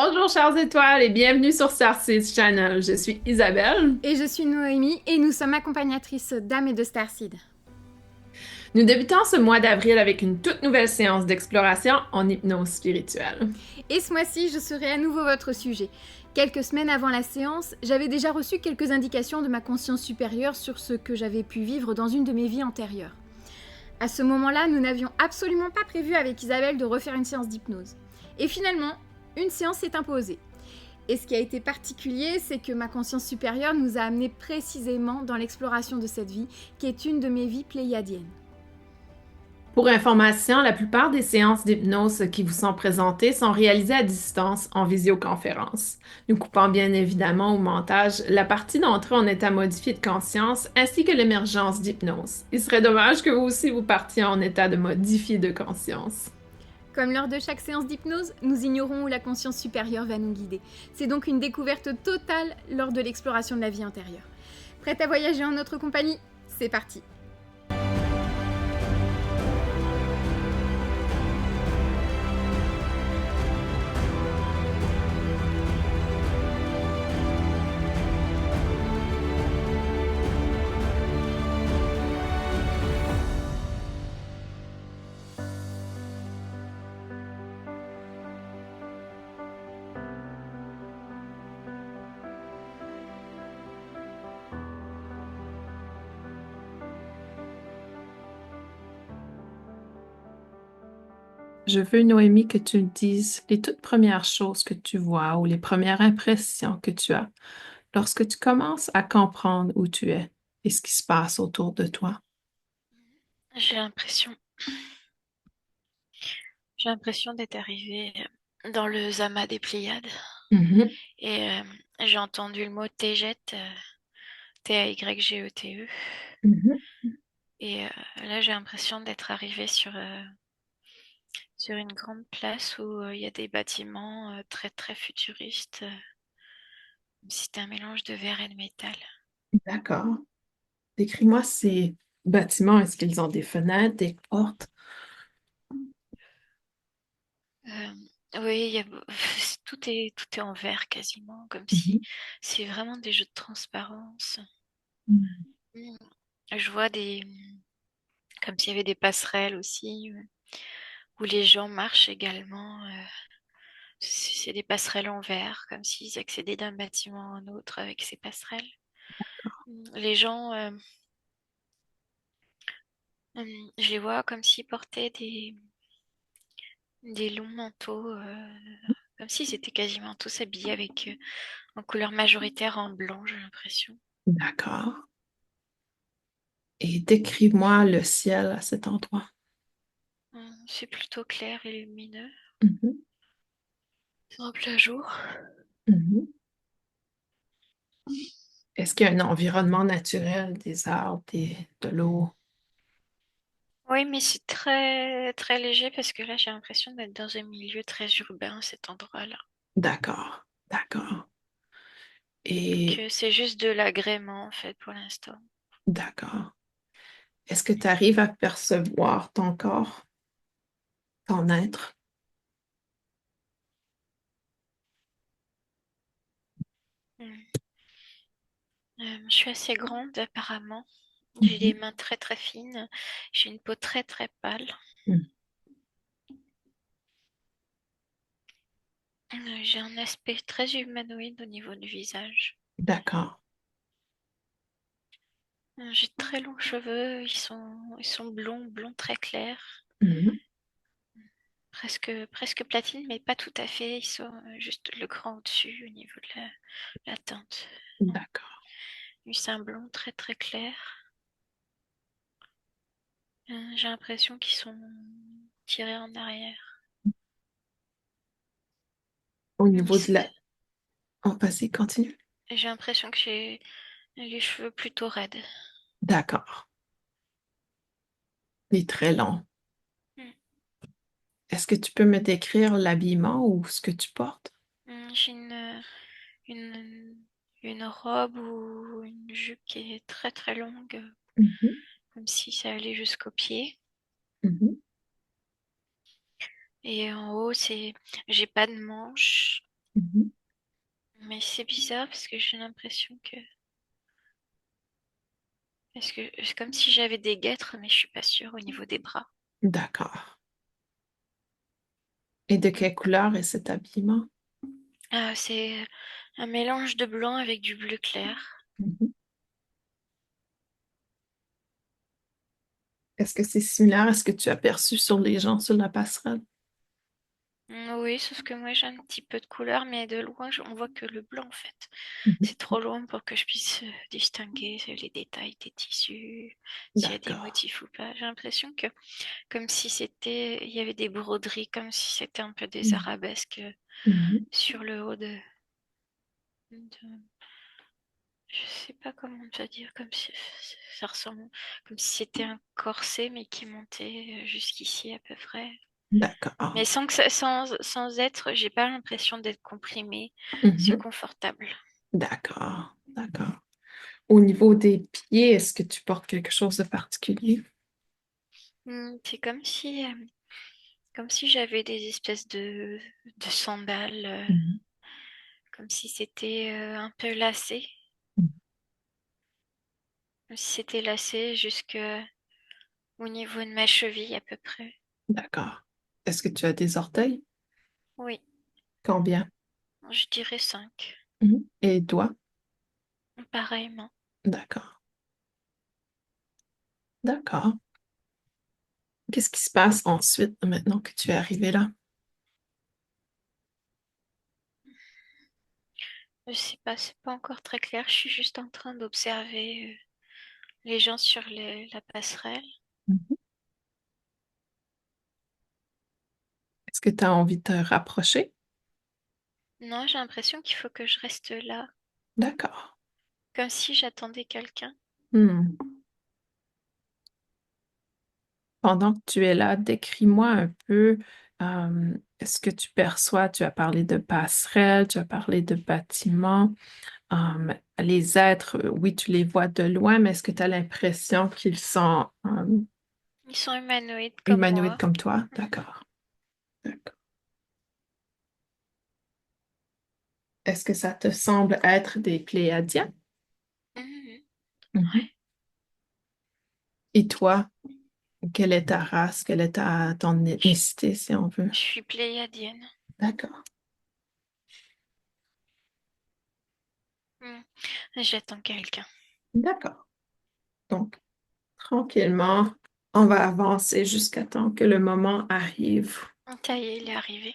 Bonjour chères étoiles et bienvenue sur Starseed Channel. Je suis Isabelle. Et je suis Noémie et nous sommes accompagnatrices d'âme et de Starseed. Nous débutons ce mois d'avril avec une toute nouvelle séance d'exploration en hypnose spirituelle. Et ce mois-ci, je serai à nouveau votre sujet. Quelques semaines avant la séance, j'avais déjà reçu quelques indications de ma conscience supérieure sur ce que j'avais pu vivre dans une de mes vies antérieures. À ce moment-là, nous n'avions absolument pas prévu avec Isabelle de refaire une séance d'hypnose. Et finalement, une séance s'est imposée. Et ce qui a été particulier, c'est que ma conscience supérieure nous a amenés précisément dans l'exploration de cette vie, qui est une de mes vies pléiadiennes. Pour information, la plupart des séances d'hypnose qui vous sont présentées sont réalisées à distance en visioconférence. Nous coupons bien évidemment au montage la partie d'entrée en état modifié de conscience ainsi que l'émergence d'hypnose. Il serait dommage que vous aussi vous partiez en état de modifié de conscience. Comme lors de chaque séance d'hypnose, nous ignorons où la conscience supérieure va nous guider. C'est donc une découverte totale lors de l'exploration de la vie intérieure. Prête à voyager en notre compagnie? C'est parti! Je veux, Noémie, que tu me dises les toutes premières choses que tu vois ou les premières impressions que tu as lorsque tu commences à comprendre où tu es et ce qui se passe autour de toi. J'ai l'impression, j'ai l'impression d'être arrivée dans le Zama des Pléiades Mhm, et j'ai entendu le mot Tégete, T-A-Y-G-E-T-E. mhm. Et là, j'ai l'impression d'être arrivée sur une grande place où il y a des bâtiments très très futuristes, comme si c'était un mélange de verre et de métal. D'accord. Décris-moi ces bâtiments. Est-ce qu'ils ont des fenêtres, des portes? Euh, oui, tout est en verre quasiment, comme si Mhm, c'est vraiment des jeux de transparence. mhm. Mm. Je vois comme s'il y avait des passerelles aussi, où les gens marchent également. C'est des passerelles en verre, comme s'ils accédaient d'un bâtiment à un autre avec ces passerelles. Les gens, je les vois comme s'ils portaient des longs manteaux, comme s'ils étaient quasiment tous habillés avec en couleur majoritaire en blanc, j'ai l'impression. D'accord. Et décris-moi le ciel à cet endroit. C'est plutôt clair et lumineux. Mhm, C'est en plein jour. mhm. Est-ce qu'il y a un environnement naturel, des arbres, de l'eau? Oui, mais c'est très très léger parce que là, j'ai l'impression d'être dans un milieu très urbain, cet endroit-là. D'accord, d'accord. Et Que c'est juste de l'agrément en fait pour l'instant. d'accord. Est-ce que tu arrives à percevoir ton corps, ton être? Mm. Je suis assez grande apparemment. J'ai des Mhm, mains très très fines. J'ai une peau très très pâle. mhm. J'ai un aspect très humanoïde au niveau du visage. D'accord. J'ai de très longs cheveux. Ils sont blonds, blonds très clairs. Mhm, Presque platine, mais pas tout à fait. Ils sont juste le cran au-dessus au niveau de la teinte. d'accord. C'est un blond très très clair. J'ai l'impression qu'ils sont tirés en arrière. Au Hum, niveau de c'est- la... Oh, vas-y, continue. J'ai l'impression que j'ai les cheveux plutôt raides. D'accord. Il est très long. Hum, Est-ce que tu peux me décrire l'habillement ou ce que tu portes? J'ai une, une robe ou une jupe qui est très très longue, Mhm, comme si ça allait jusqu'aux pieds. mhm, Et en haut, j'ai pas de manches. Mhm. Mais c'est bizarre parce que j'ai l'impression que... Est-ce que c'est comme si j'avais des guêtres, mais je suis pas sûre au niveau des bras. D'accord. Et de quelle couleur est cet habillement? Ah, c'est un mélange de blanc avec du bleu clair. Mhm. Est-ce que c'est similaire à ce que tu as perçu sur les gens sur la passerelle? Oui, sauf que moi j'ai un petit peu de couleur, mais de loin on voit que le blanc en fait. Mhm. C'est trop loin pour que je puisse distinguer les détails des tissus, s'il y a des D'accord. motifs ou pas. J'ai l'impression que comme si c'était, il y avait des broderies, comme si c'était un peu des Mhm. arabesques Mhm. sur le haut je sais pas comment te dire, comme si ça ressemble, comme si c'était un corset mais qui montait jusqu'ici à peu près. D'accord. Mais sans être, j'ai pas l'impression d'être comprimée. C'est Mhm. confortable. D'accord. D'accord. Au niveau des pieds, est-ce que tu portes quelque chose de particulier? C'est comme si j'avais des espèces de sandales, Mhm. comme si c'était un peu lacé, comme si c'était lacé jusqu'au niveau de ma cheville à peu près. D'accord. Est-ce que tu as des orteils? Oui, Combien? je dirais 5. Mhm. Et doigts? Pareillement. D'accord. D'accord. Qu'est-ce qui se passe ensuite, maintenant que tu es arrivé là? Je sais pas, c'est pas encore très clair. Je suis juste en train d'observer les gens sur la passerelle. Mhm. Est-ce que tu as envie de te rapprocher? Non, j'ai l'impression qu'il faut que je reste là, D'accord. comme si j'attendais quelqu'un. Hmm. Pendant que tu es là, décris-moi un peu ce que tu perçois. Tu as parlé de passerelle, tu as parlé de bâtiments. Les êtres, oui, tu les vois de loin, mais est-ce que tu as l'impression qu'ils sont Ils sont humanoïdes comme humanoïdes moi. comme toi? Mhm. D'accord. D'accord. Est-ce que ça te semble être des Pléiadiens? Mhm. Mhm. Et toi, quelle est ta race? Quelle est ton Je, ethnicité, si on veut? je suis pléiadienne. D'accord. Mhm. J'attends quelqu'un. D'accord. Donc, tranquillement, on va avancer jusqu'à temps que le moment arrive. Ça y est, il est arrivé.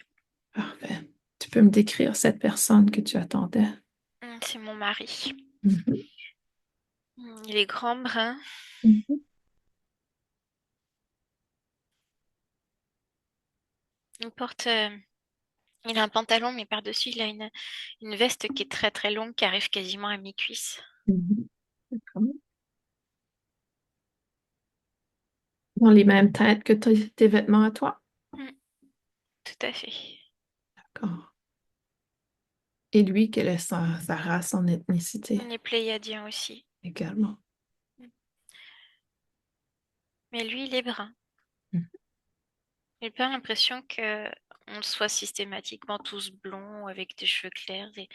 Parfait. Tu peux me décrire cette personne que tu attendais? C'est mon mari. Mhm. Il est grand brun. Mhm. Il porte, il a un pantalon, mais par-dessus, il a une veste qui est très très longue, qui arrive quasiment à mi-cuisse. Mhm. D'accord. Dans les mêmes teintes que tes vêtements à toi? Mm, tout à fait. D'accord. Et lui, quelle est sa race, son ethnicité On est pléiadien aussi. également? Mm. Mais lui, il est brun. Mhm. J'ai pas l'impression que on soit systématiquement tous blonds avec des cheveux clairs. Et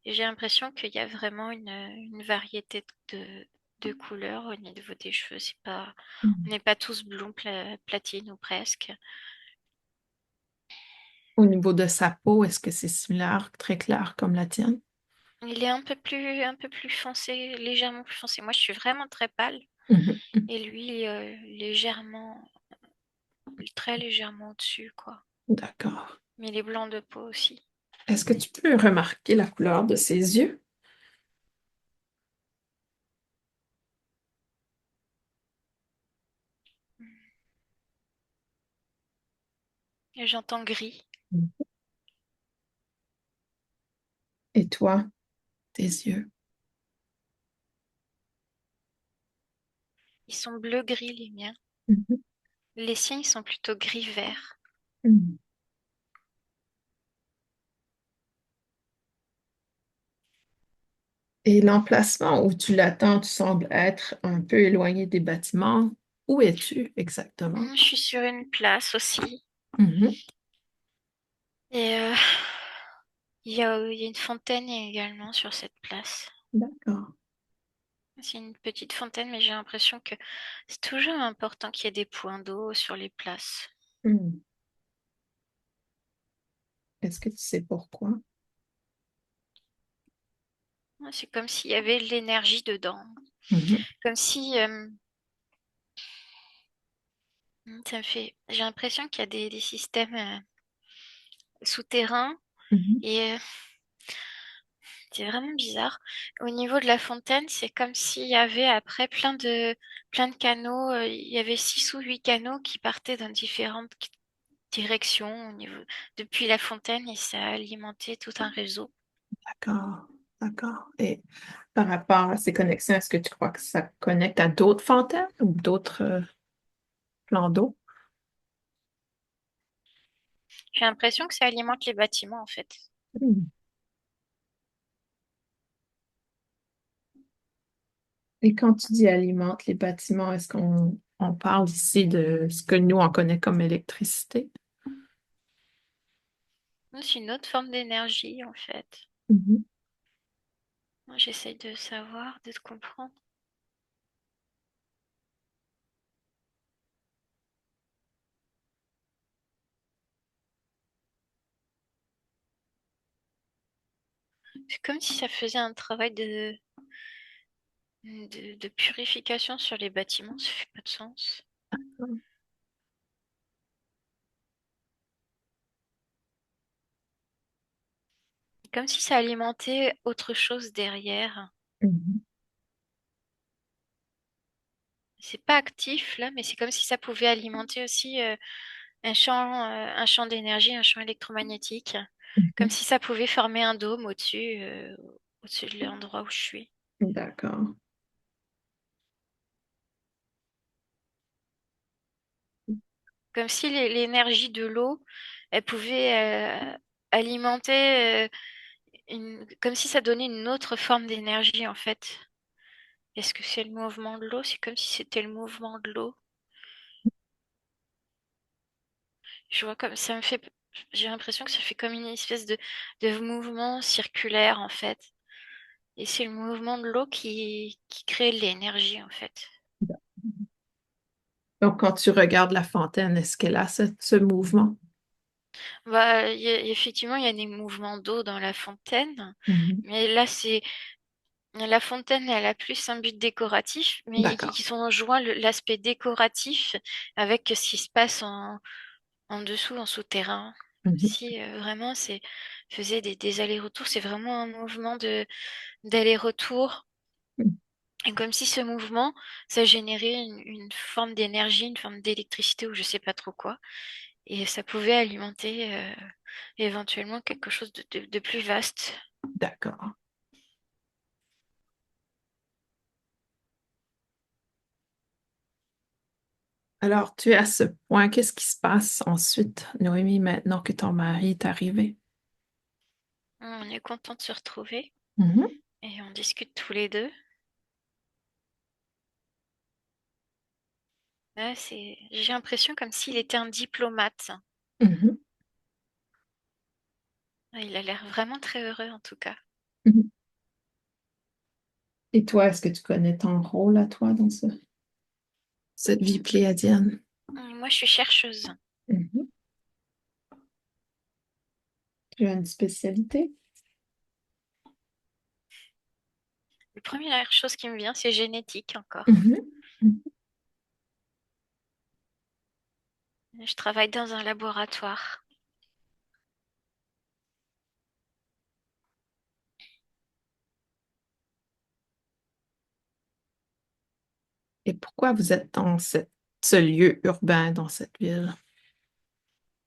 j'ai l'impression qu'il y a vraiment une variété de couleurs au niveau des cheveux. On Mhm. n'est pas tous blonds platine ou presque. Au niveau de sa peau, est-ce que c'est similaire, très clair comme la tienne? Il est un peu plus foncé, légèrement plus foncé. Moi, je suis vraiment très pâle. Mhm. Et lui, légèrement, très légèrement au-dessus, quoi. D'accord. Mais il est blanc de peau aussi. Est-ce que tu peux remarquer la couleur de ses yeux? Et j'entends gris. Mhm. Et toi, tes yeux? Ils sont bleu-gris, les miens. Mhm. Les siens, ils sont plutôt gris-vert. Mhm. Et l'emplacement où tu l'attends, tu sembles être un peu éloigné des bâtiments. Où es-tu exactement? Je suis sur une place aussi. Mhm. Et il y a une fontaine également sur cette place. D'accord. C'est une petite fontaine, mais j'ai l'impression que c'est toujours important qu'il y ait des points d'eau sur les places. Hmm. Est-ce que tu sais pourquoi? Ouais, c'est comme s'il y avait de l'énergie dedans. Mhm. Comme si ça me fait. J'ai l'impression qu'il y a des systèmes souterrains Mhm. et c'est vraiment bizarre. Au niveau de la fontaine, c'est comme s'il y avait après plein de canaux. Il y avait 6 ou 8 canaux qui partaient dans différentes directions au niveau depuis la fontaine et ça a alimenté tout un réseau. D'accord. D'accord. Et par rapport à ces connexions, est-ce que tu crois que ça connecte à d'autres fontaines ou d'autres plans d'eau? J'ai l'impression que ça alimente les bâtiments en fait. Hmm. Et quand tu dis alimente les bâtiments, est-ce qu'on parle ici de ce que nous, on connaît comme électricité? C'est une autre forme d'énergie en fait. Mhm. Moi, j'essaye de savoir, de comprendre. C'est comme si ça faisait un travail de purification sur les bâtiments, ça fait pas de sens. Comme si ça alimentait autre chose derrière. Mhm. C'est pas actif là, mais c'est comme si ça pouvait alimenter aussi un champ d'énergie, un champ électromagnétique. Comme Mhm. si ça pouvait former un dôme au-dessus de l'endroit où je suis. D'accord. Comme si l'énergie de l'eau, elle pouvait alimenter comme si ça donnait une autre forme d'énergie en fait. Est-ce que c'est le mouvement de l'eau? C'est comme si c'était le mouvement de l'eau. Je vois comme ça me fait. J'ai l'impression que ça fait comme une espèce de mouvement circulaire en fait. Et c'est le mouvement de l'eau qui crée l'énergie en fait. Donc, quand tu regardes la fontaine, est-ce qu'elle a ce mouvement? Bah, effectivement, il y a des mouvements d'eau dans la fontaine. Mhm. Mais là, c'est la fontaine, elle a plus un but décoratif, mais D'accord. ils ont joint l'aspect décoratif avec ce qui se passe en dessous, en souterrain. Mhm. Si vraiment c'est faisait des allers-retours, c'est vraiment un mouvement de d'aller-retour. Et comme si ce mouvement, ça générait une forme d'énergie, une forme d'électricité ou je sais pas trop quoi. Et ça pouvait alimenter éventuellement quelque chose de plus vaste. D'accord. Alors, tu es à ce point. Qu'est-ce qui se passe ensuite, Noémie, maintenant que ton mari est arrivé? On est content de se retrouver Mhm. et on discute tous les deux. Ouais, j'ai l'impression comme s'il était un diplomate. Mhm. Ouais, il a l'air vraiment très heureux en tout cas. Mhm. Et toi, est-ce que tu connais ton rôle à toi dans cette vie pléiadienne? Moi, je suis chercheuse. Mhm. Tu as une spécialité? La première chose qui me vient, c'est génétique encore. Mhm. Mhm. Je travaille dans un laboratoire. Et pourquoi vous êtes dans ce lieu urbain, dans cette ville?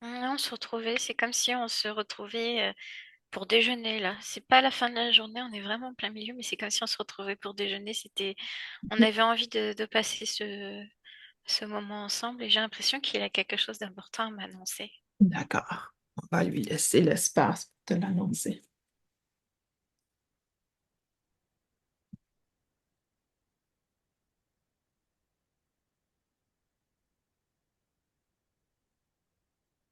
On se retrouvait, c'est comme si on se retrouvait pour déjeuner là. C'est pas la fin de la journée, on est vraiment en plein milieu, mais c'est comme si on se retrouvait pour déjeuner. On avait envie de passer ce moment ensemble et j'ai l'impression qu'il a quelque chose d'important à m'annoncer. D'accord. On va lui laisser l'espace pour te l'annoncer.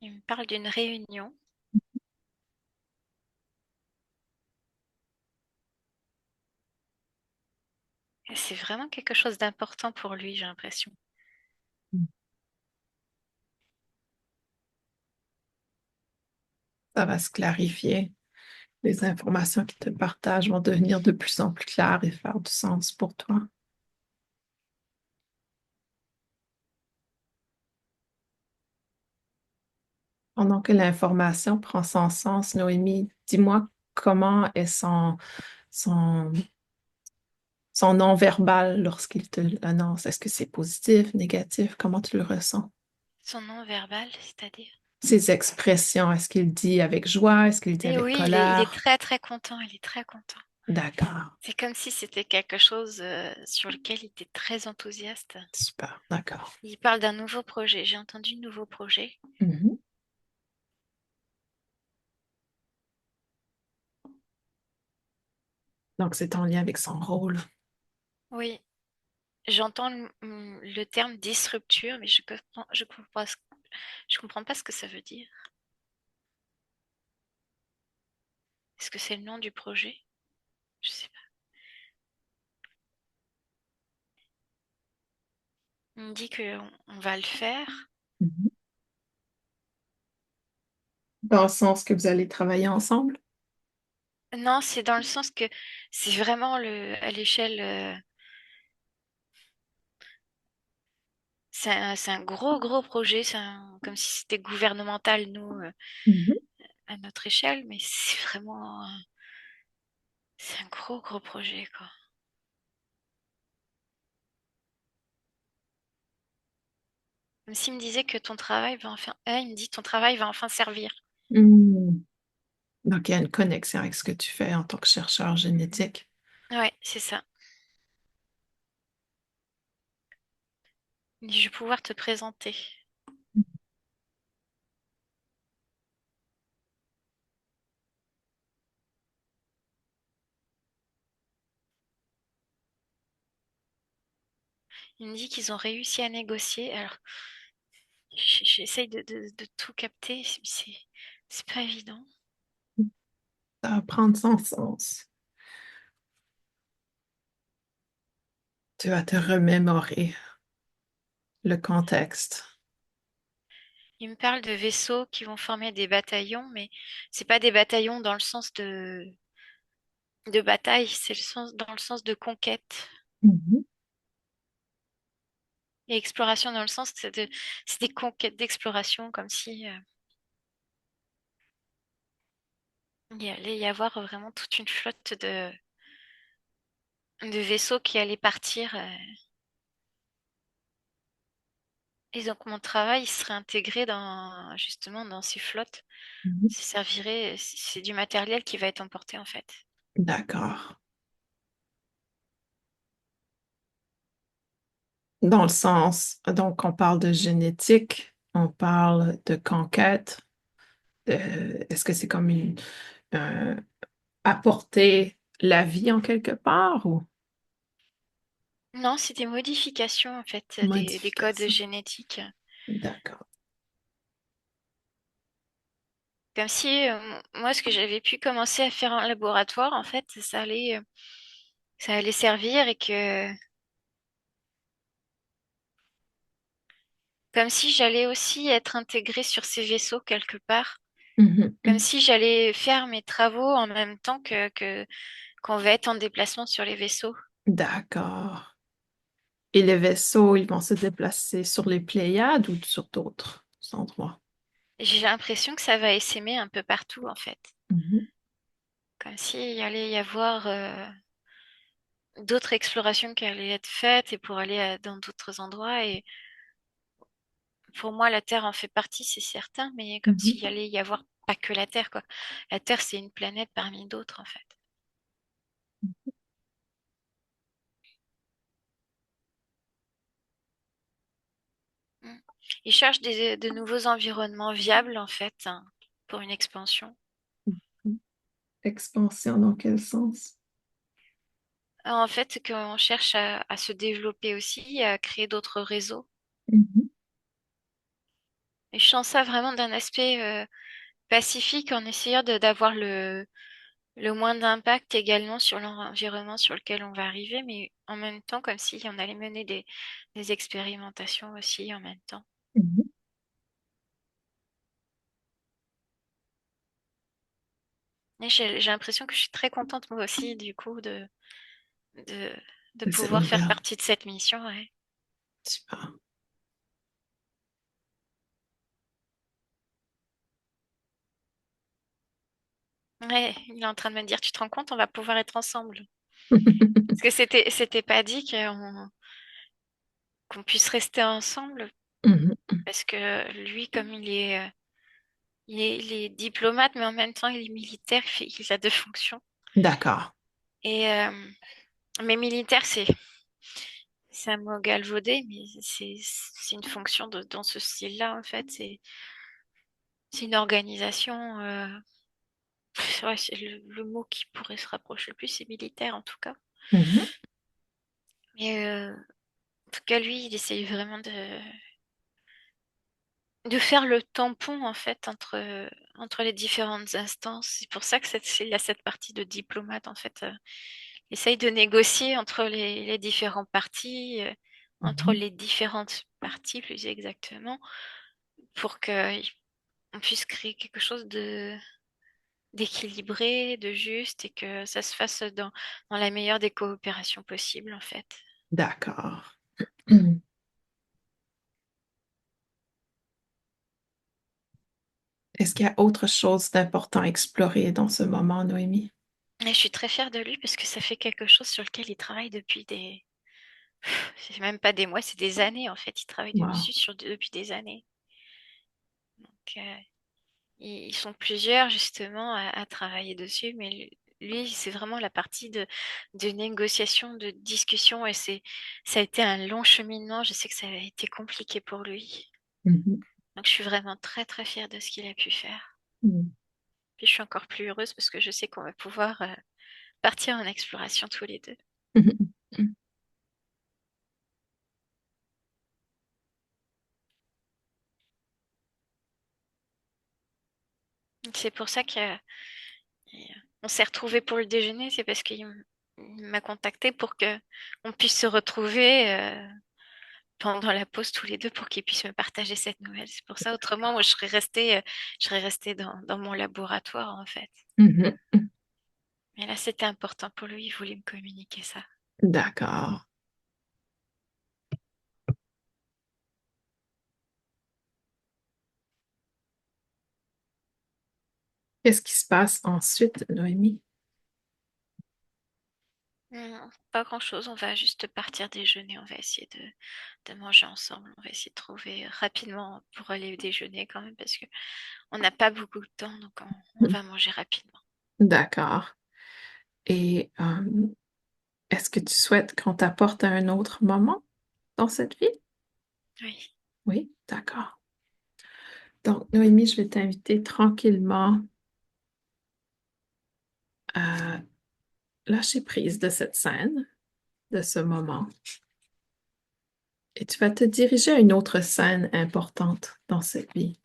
Il me parle d'une réunion. Et c'est vraiment quelque chose d'important pour lui, j'ai l'impression. Ça va se clarifier. Les informations qu'il te partage vont devenir de plus en plus claires et faire du sens pour toi. Pendant que l'information prend son sens, Noémie, dis-moi comment est son, son non-verbal lorsqu'il te l'annonce. Est-ce que c'est positif, négatif? Comment tu le ressens? Son nom verbal, c'est-à-dire? Ses expressions, est-ce qu'il dit avec joie? Est-ce qu'il dit Et avec oui, il est colère? très très content, il est très content. D'accord, C'est comme si c'était quelque chose sur lequel il était très enthousiaste. super, d'accord. Il parle d'un nouveau projet. J'ai entendu nouveau projet. Mhm. Donc, c'est en lien avec son rôle. Oui, j'entends le terme disrupture, mais je comprends pas ce que ça veut dire. Est-ce que c'est le nom du projet? Je sais pas. Il me dit qu'on va le faire. Mhm. Dans le sens que vous allez travailler ensemble? Non, c'est dans le sens que c'est vraiment à l'échelle. C'est un gros, gros projet. Comme si c'était gouvernemental, nous, Mhm. à notre échelle, mais c'est vraiment. C'est un gros, gros projet, quoi. Comme s'il me disait que ton travail va enfin. Il me dit ton travail va enfin servir. Hmm. Donc, il y a une connexion avec ce que tu fais en tant que chercheur génétique. Ouais, c'est ça. Il me dit, je vais pouvoir te présenter. Il me dit qu'ils ont réussi à négocier. Alors, j'essaye de tout capter, mais c'est pas évident. Ça va prendre son sens. Tu vas te remémorer le contexte. Il me parle de vaisseaux qui vont former des bataillons, mais c'est pas des bataillons dans le sens de bataille, c'est dans le sens de conquête. Mhm. Et exploration dans le sens, c'est des conquêtes d'exploration, comme si il allait y avoir vraiment toute une flotte de vaisseaux qui allaient partir. Et donc mon travail il serait intégré justement dans ces flottes. Mhm. Ça servirait, c'est du matériel qui va être emporté en fait. D'accord. Dans le sens, donc on parle de génétique, on parle de conquête. Est-ce que c'est comme euh, apporter la vie en quelque part ou Non, c'est des modifications en fait, des codes modification? génétiques. D'accord. Comme si moi, ce que j'avais pu commencer à faire en laboratoire, en fait, ça allait servir et que comme si j'allais aussi être intégrée sur ces vaisseaux quelque part. Mhm, Comme mhm. si j'allais faire mes travaux en même temps qu'on va être en déplacement sur les vaisseaux. D'accord. Et les vaisseaux, ils vont se déplacer sur les Pléiades ou sur d'autres endroits? J'ai l'impression que ça va essaimer un peu partout, en fait. Mhm, Comme s'il allait y avoir d'autres explorations qui allaient être faites et pour aller dans d'autres endroits. Et pour moi, la Terre en fait partie, c'est certain, mais comme mhm. s'il allait y avoir pas que la Terre, quoi. La Terre, c'est une planète parmi d'autres, en fait. Mm. Ils cherchent de nouveaux environnements viables, en fait, hein, pour une expansion. Expansion dans quel sens? En fait, qu'on cherche à se développer aussi, à créer d'autres réseaux. Mhm, Et je sens ça vraiment d'un aspect pacifique en essayant d'avoir le moins d'impact également sur l'environnement sur lequel on va arriver, mais en même temps, comme si on allait mener des expérimentations aussi en même temps. Mhm. Et j'ai l'impression que je suis très contente moi aussi, du coup, de, de De cette pouvoir faire nouvelle. partie de cette mission. Ouais. Super. Ouais, il est en train de me dire, tu te rends compte, on va pouvoir être ensemble. Parce que c'était pas dit qu'on puisse rester ensemble, Mhm. parce que lui, comme il est diplomate, mais en même temps, il est militaire, il a deux fonctions. D'accord. Et, mais militaire, c'est un mot galvaudé, mais c'est une fonction dans ce style-là, en fait. C'est une organisation. Ouais, c'est le mot qui pourrait se rapprocher le plus, c'est militaire, en tout cas. Mhm. Mais en tout cas, lui, il essaye vraiment de faire le tampon, en fait, entre les différentes instances. C'est pour ça que il y a cette partie de diplomate, en fait. Il essaye de négocier entre les différents partis, entre Mhm. les différentes parties, plus exactement, pour qu'on puisse créer quelque chose d'équilibré, de juste, et que ça se fasse dans la meilleure des coopérations possibles, en fait. D'accord. Mhm. Est-ce qu'il y a autre chose d'important à explorer dans ce moment, Noémie? Et je suis très fière de lui parce que ça fait quelque chose sur lequel il travaille depuis c'est même pas des mois, c'est des années en fait. Il travaille Wow. dessus depuis des années. Donc, ils sont plusieurs justement à travailler dessus, mais lui, c'est vraiment la partie de négociation, de discussion, et ça a été un long cheminement. Je sais que ça a été compliqué pour lui. Mhm. Donc, je suis vraiment très très fière de ce qu'il a pu faire. Mhm. Puis, je suis encore plus heureuse parce que je sais qu'on va pouvoir partir en exploration tous les deux. Mhm. Mhm. C'est pour ça que on s'est retrouvés pour le déjeuner, c'est parce il m'a contacté pour que on puisse se retrouver pendant la pause tous les deux pour qu'il puisse me partager cette nouvelle. C'est pour ça, autrement, moi, je serais restée dans mon laboratoire, en fait. Mhm. Mais là, c'était important pour lui, il voulait me communiquer ça. D'accord. Qu'est-ce qui se passe ensuite, Noémie? Pas grand-chose, on va juste partir déjeuner, on va essayer de manger ensemble, on va essayer de trouver rapidement pour aller déjeuner quand même, parce que on n'a pas beaucoup de temps, donc on va manger rapidement. D'accord. Et est-ce que tu souhaites qu'on t'apporte à un autre moment dans cette vie? Oui. Oui, d'accord. Donc, Noémie, je vais t'inviter tranquillement à lâcher prise de cette scène, de ce moment. Et tu vas te diriger à une autre scène importante dans cette vie.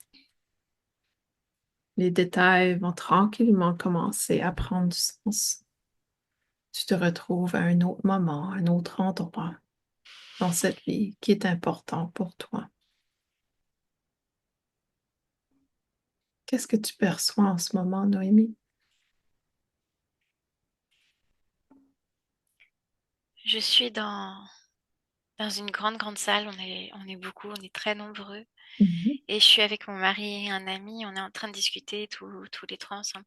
Les détails vont tranquillement commencer à prendre du sens. Tu te retrouves à un autre moment, un autre endroit dans cette vie qui est important pour toi. Qu'est-ce que tu perçois en ce moment, Noémie? Je suis dans une grande, grande salle, on est beaucoup, on est très nombreux. Mhm. Et je suis avec mon mari et un ami, on est en train de discuter tous les trois ensemble.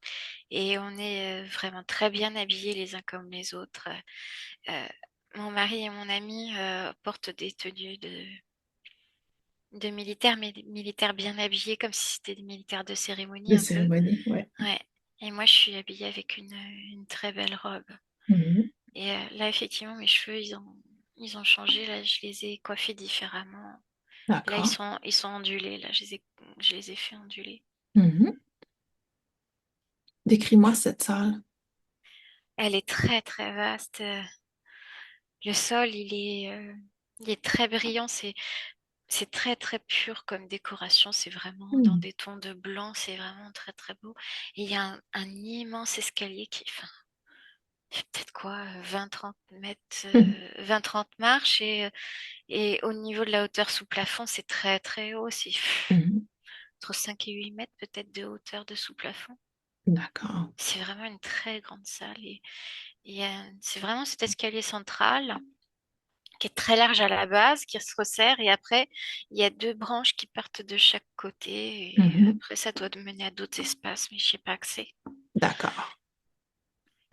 Et on est vraiment très bien habillés les uns comme les autres. Euh, Mon mari et mon ami portent des tenues de militaires, mais des militaires bien habillés, comme si c'était des militaires de cérémonie De un peu. cérémonie, ouais. Ouais. Et moi, je suis habillée avec une très belle robe. Mhm. Et là, effectivement, mes cheveux, ils ont changé. Là, je les ai coiffés différemment. Là, D'accord. ils sont ondulés. Là, je les ai fait onduler. Mhm. Décris-moi cette salle. Elle est très, très vaste. Le sol, il est très brillant. c'est très très pur comme décoration, c'est vraiment dans Hmm. des tons de blanc, c'est vraiment très très beau. Et il y a un immense escalier qui, enfin, il fait peut-être quoi, 20-30 mètres, Mhm. 20-30 marches et au niveau de la hauteur sous plafond, c'est très très haut, c'est Mhm. entre 5 et 8 mètres peut-être de hauteur de sous plafond. D'accord. C'est vraiment une très grande salle et c'est vraiment cet escalier central qui est très large à la base, qui se resserre et après il y a deux branches qui partent de chaque côté et Mhm. après ça doit mener à d'autres espaces, mais je sais pas que c'est. D'accord.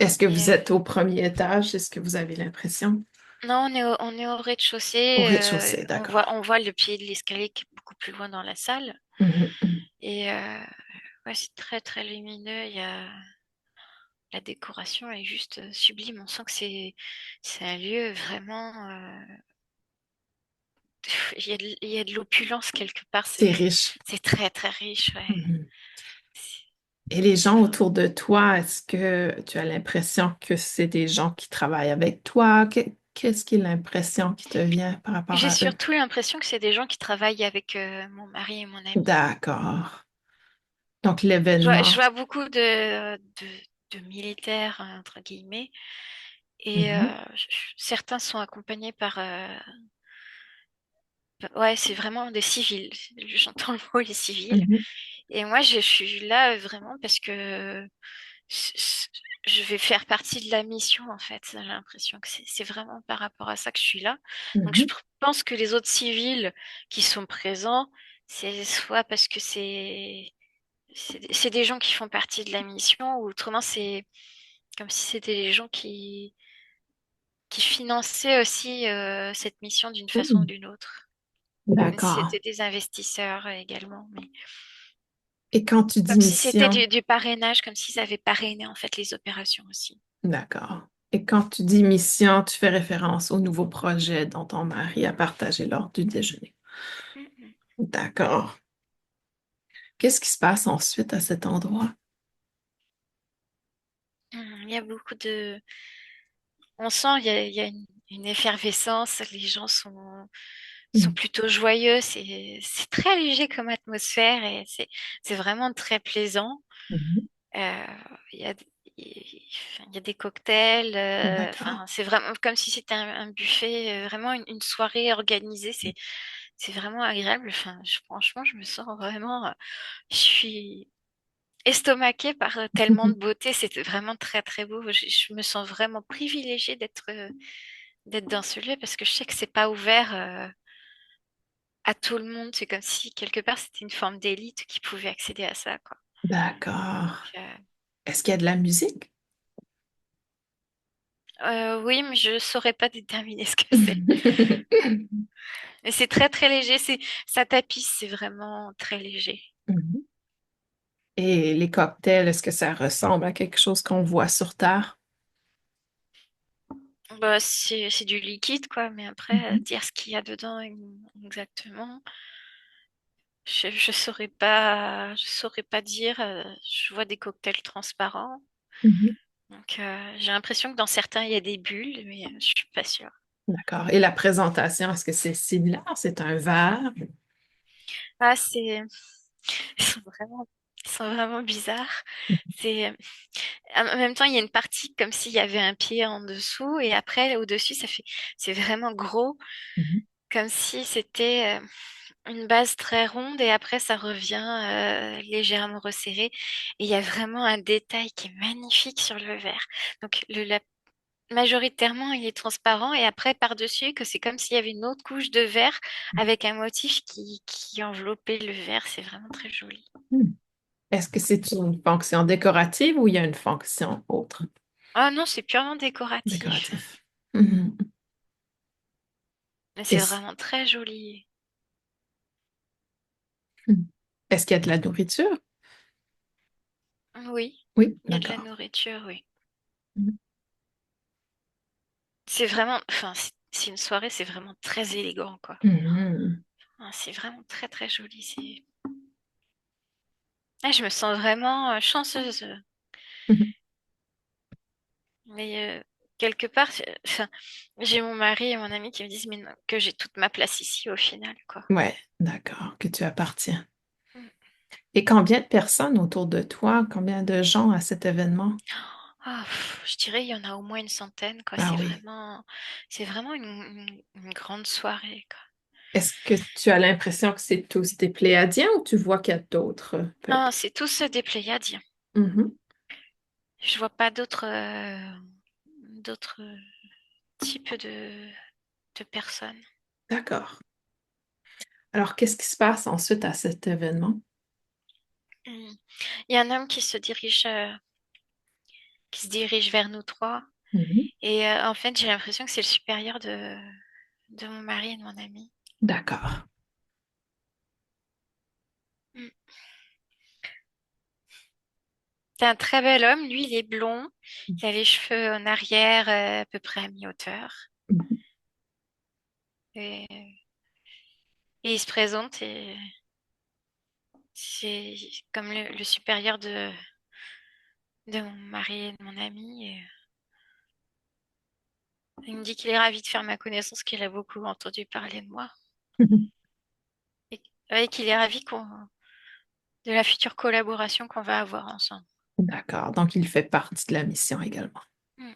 Est-ce que Et vous êtes au premier étage? Est-ce que vous avez l'impression? non, on est au Au rez-de-chaussée. rez-de-chaussée, On voit, d'accord. on voit le pied de l'escalier qui est beaucoup plus loin dans la salle. Mhm. Mhm. Et ouais, c'est très très lumineux. La décoration est juste sublime. On sent que c'est un lieu vraiment. Il y a de l'opulence quelque part. C'est C'est riche. c'est très très riche. Ouais. Mhm. C'est- Et les gens autour de toi, est-ce que tu as l'impression que c'est des gens qui travaillent avec toi? Qu'est-ce qui est l'impression qui te vient par rapport J'ai à eux? surtout l'impression que c'est des gens qui travaillent avec mon mari et mon ami. D'accord. Donc Je vois l'événement. beaucoup de militaires, entre guillemets, et Mhm. certains sont accompagnés par... ouais, c'est vraiment des civils. J'entends le mot les civils. Mhm. Et moi, je suis là vraiment parce que c- c- je vais faire partie de la mission, en fait. J'ai l'impression que c'est vraiment par rapport à ça que je suis là. Donc, je Mhm. pense que les autres civils qui sont présents, c'est soit parce que c'est des gens qui font partie de la mission, ou autrement, c'est comme si c'était les gens qui finançaient aussi cette mission d'une façon ou Mhm. d'une autre. D'accord. C'était des investisseurs également, mais Et quand tu dis comme si c'était mission, du parrainage, comme s'ils avaient parrainé en fait les opérations aussi. d'accord. Et quand tu dis mission, tu fais référence au nouveau projet dont ton mari a partagé lors du déjeuner. Mhm. D'accord. Qu'est-ce qui se passe ensuite à cet endroit? Il y a beaucoup de... On sent, il y a une effervescence, les gens sont Mhm. plutôt joyeux, c'est très léger comme atmosphère et c'est vraiment très plaisant. Mhm. Euh, Il y a, il y a des cocktails, D'accord. enfin, c'est vraiment comme si c'était un buffet, vraiment une soirée organisée, c'est vraiment agréable. Enfin, franchement, je me sens vraiment, je suis estomaquée par tellement de beauté, c'était vraiment très très beau. Je me sens vraiment privilégiée d'être dans ce lieu parce que je sais que c'est pas ouvert à tout le monde. C'est comme si quelque part c'était une forme d'élite qui pouvait accéder à ça, quoi. D'accord. Donc, Est-ce qu'il y a de la musique? oui, mais je saurais pas déterminer ce que c'est. Mais c'est très très léger. Ça tapisse, c'est vraiment très léger. Mhm. Et les cocktails, est-ce que ça ressemble à quelque chose qu'on voit sur Terre? Bah, c'est du liquide, quoi. Mais après, Mhm. dire ce qu'il y a dedans exactement, je saurais pas dire. Je vois des cocktails transparents. Mhm. Donc, j'ai l'impression que dans certains, il y a des bulles, mais je suis pas sûre. D'accord. Et la présentation, est-ce que c'est similaire? C'est un verre? Ah, ils sont vraiment, ils sont vraiment bizarres. C'est, en même temps, il y a une partie comme s'il y avait un pied en dessous et après, au-dessus, c'est vraiment gros, Mhm. comme si c'était une base très ronde et après, ça revient légèrement resserré. Et il y a vraiment un détail qui est magnifique sur le verre. Donc, majoritairement, il est transparent et après, par-dessus, que c'est comme s'il y avait une autre couche de verre avec un motif qui enveloppait le verre. C'est vraiment très joli. Mhm. Est-ce que c'est une fonction décorative ou il y a une fonction autre? Ah non, c'est purement décoratif. Décoratif. Mhm. Mais c'est Est-ce vraiment très joli. mhm. Est-ce qu'il y a de la nourriture? Oui, Oui, il y a de la d'accord. nourriture, oui. Mhm. C'est vraiment, enfin, c'est une soirée, c'est vraiment très élégant, quoi. Mhm. Ah, c'est vraiment très, très joli. Ah, je me sens vraiment chanceuse. Mhm. Mais quelque part, enfin, j'ai mon mari et mon ami qui me disent mais non, que j'ai toute ma place ici au final, quoi. Ouais, d'accord, que tu appartiens. Mm. Et combien de personnes autour de toi, combien de gens à cet événement? Ah, je dirais il y en a au moins une centaine, quoi. Ah oui. C'est vraiment une grande soirée, quoi. Est-ce que tu as l'impression que c'est tous des Pléiadiens ou tu vois qu'il y a d'autres Non, peuples? c'est tous des Pléiadiens. Mhm. Je vois pas d'autres types de personnes. D'accord. Alors, qu'est-ce qui se passe ensuite à cet événement? Mm. Il y a un homme qui se dirige vers nous trois. Mhm. Et en fait, j'ai l'impression que c'est le supérieur de mon mari et de mon ami. D'accord. Mm. C'est un très bel homme. Lui, il est blond. Il a les cheveux en arrière, à peu près à mi-hauteur. Mhm. Et, et il se présente et c'est comme le supérieur de mon mari et de mon ami. Et il me dit qu'il est ravi de faire ma connaissance, qu'il a beaucoup entendu parler de moi. Et, ouais, qu'il est ravi de la future collaboration qu'on va avoir ensemble. D'accord. Donc, il fait partie de la mission également. Mm.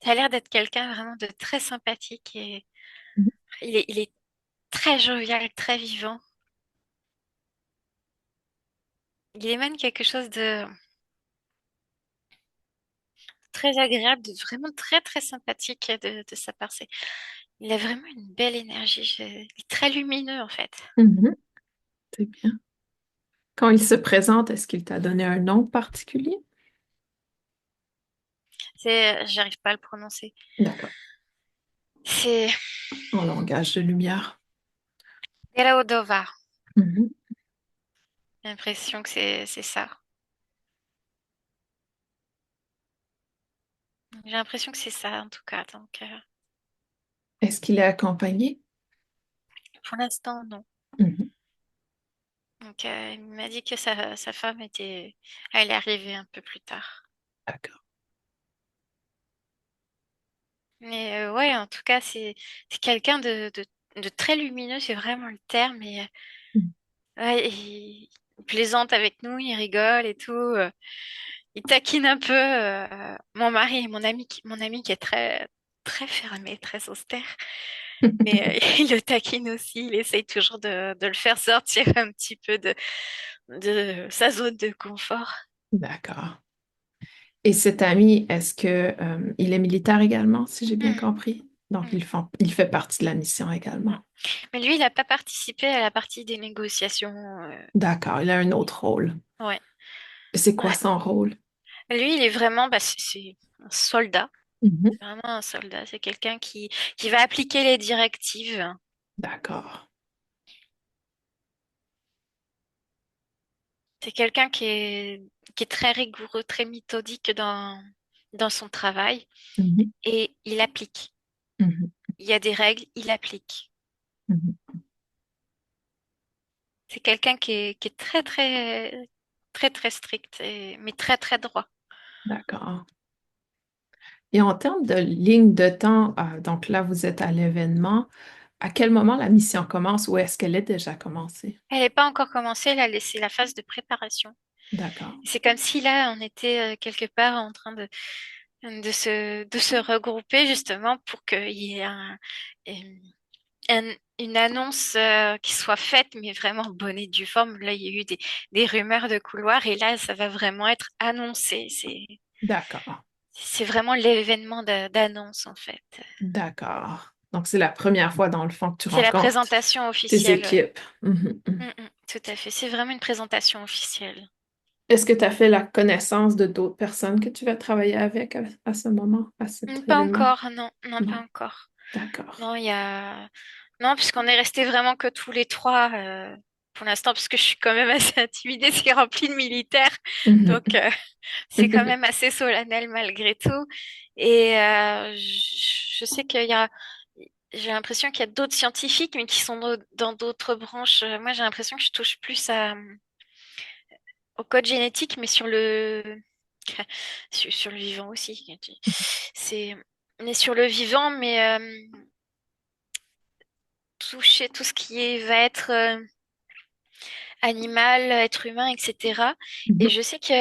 Ça a l'air d'être quelqu'un vraiment de très sympathique et Mhm. il est très jovial, très vivant. Il émane quelque chose de très agréable, de vraiment très très sympathique de sa part. Il a vraiment une belle énergie. Il est très lumineux en fait. Mhm. C'est bien. Quand il se présente, est-ce qu'il t'a donné un nom particulier? J'arrive pas à le prononcer. D'accord. C'est En langage de lumière. Delaodova. Mhm. J'ai l'impression que c'est ça. J'ai l'impression que c'est ça en tout cas. Donc Est-ce qu'il est accompagné? pour l'instant non. Mhm. Donc il m'a dit que sa femme elle est arrivée un peu plus tard. D'accord. Mais ouais, en tout cas, c'est quelqu'un de très lumineux, c'est vraiment le terme. Et Mhm. ouais, il plaisante avec nous, il rigole et tout. Il taquine un peu mon mari et mon ami qui est très, très fermé, très austère. Mais il le taquine aussi, il essaye toujours de le faire sortir un petit peu de sa zone de confort. D'accord. Et cet ami, est-ce que, il est militaire également, si j'ai bien Hmm, compris? Donc, hmm. il fait partie de la mission également. Mais lui, il n'a pas participé à la partie des négociations. D'accord, il a un autre rôle. Ouais, C'est quoi ouais. son rôle? Lui, il est vraiment, bah, c'est un soldat. Mhm. C'est vraiment un soldat. C'est quelqu'un qui va appliquer les directives. D'accord. C'est quelqu'un qui est très rigoureux, très méthodique dans son travail Mhm. et il applique. Mhm. Il y a des règles, il applique. Mhm. C'est quelqu'un qui est très, très, très, très strict, mais très, très droit. D'accord. Et en termes de ligne de temps, donc là, vous êtes à l'événement. À quel moment la mission commence ou est-ce qu'elle est déjà commencée? Elle n'est pas encore commencée, elle a laissé la phase de préparation. D'accord. C'est comme si là, on était quelque part en train de se regrouper justement pour qu'il y ait une annonce qui soit faite, mais vraiment bonne et due forme. Là, il y a eu des rumeurs de couloir et là, ça va vraiment être annoncé. D'accord. C'est vraiment l'événement d'annonce en fait. D'accord. Donc, c'est la première fois, dans le fond, que tu C'est la rencontres présentation tes officielle. Ouais. équipes. Mhm. Mhm. Tout à fait. C'est vraiment une présentation officielle. Est-ce que tu as fait la connaissance de d'autres personnes que tu vas travailler avec à ce moment, à cet Pas événement? encore, non, non, pas Non. encore. D'accord. Non, non, puisqu'on est resté vraiment que tous les trois pour l'instant, parce que je suis quand même assez intimidée, c'est rempli de militaires, donc Mhm. c'est quand même assez solennel malgré tout. Et je sais j'ai l'impression qu'il y a d'autres scientifiques, mais qui sont dans d'autres branches. Moi, j'ai l'impression que je touche plus au code génétique, mais sur sur le vivant aussi. C'est, mais sur le vivant, mais toucher tout ce va être animal, être humain, etc. Et Mhm. je sais qu'il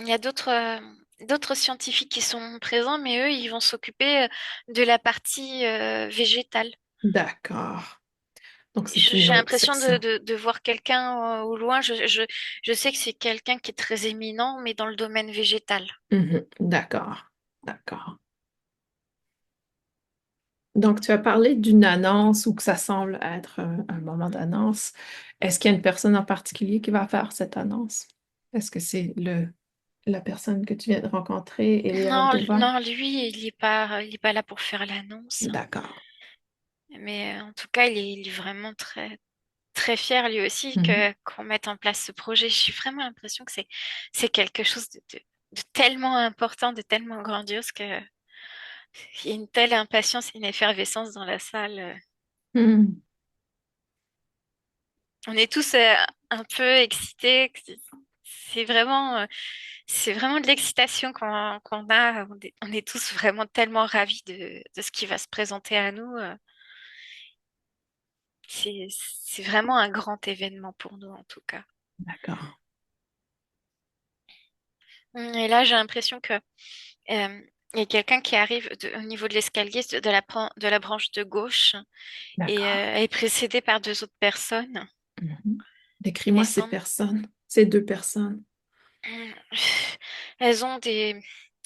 y a d'autres scientifiques qui sont présents, mais eux, ils vont s'occuper de la partie végétale. D'accord. Donc, c'est une J'ai autre l'impression section. de voir quelqu'un au loin. Je sais que c'est quelqu'un qui est très éminent, mais dans le domaine végétal. Mhm. D'accord. D'accord. Donc, tu as parlé d'une annonce ou que ça semble être un moment d'annonce. Est-ce qu'il y a une personne en particulier qui va faire cette annonce? Est-ce que c'est la personne que tu viens de rencontrer, Eliane Non, Louvain? non, lui, il est pas là pour faire l'annonce. D'accord. Mais en tout cas, il est vraiment très fier lui aussi Mhm. que qu'on mette en place ce projet. J'ai vraiment l'impression que c'est quelque chose de tellement important, de tellement grandiose que il y a une telle impatience, une effervescence dans la salle. Mhm. On est tous un peu excités. C'est vraiment, euh, c'est vraiment de l'excitation qu'on a. On est tous vraiment tellement ravis de ce qui va se présenter à nous. C'est vraiment un grand événement pour nous, en tout cas. D'accord. Et là, j'ai l'impression que il y a quelqu'un qui arrive au niveau de l'escalier de la branche de gauche et D'accord. est précédé par deux autres personnes Mhm. qui Décris-moi ces descendent. personnes, ces deux personnes. Hum, Elles ont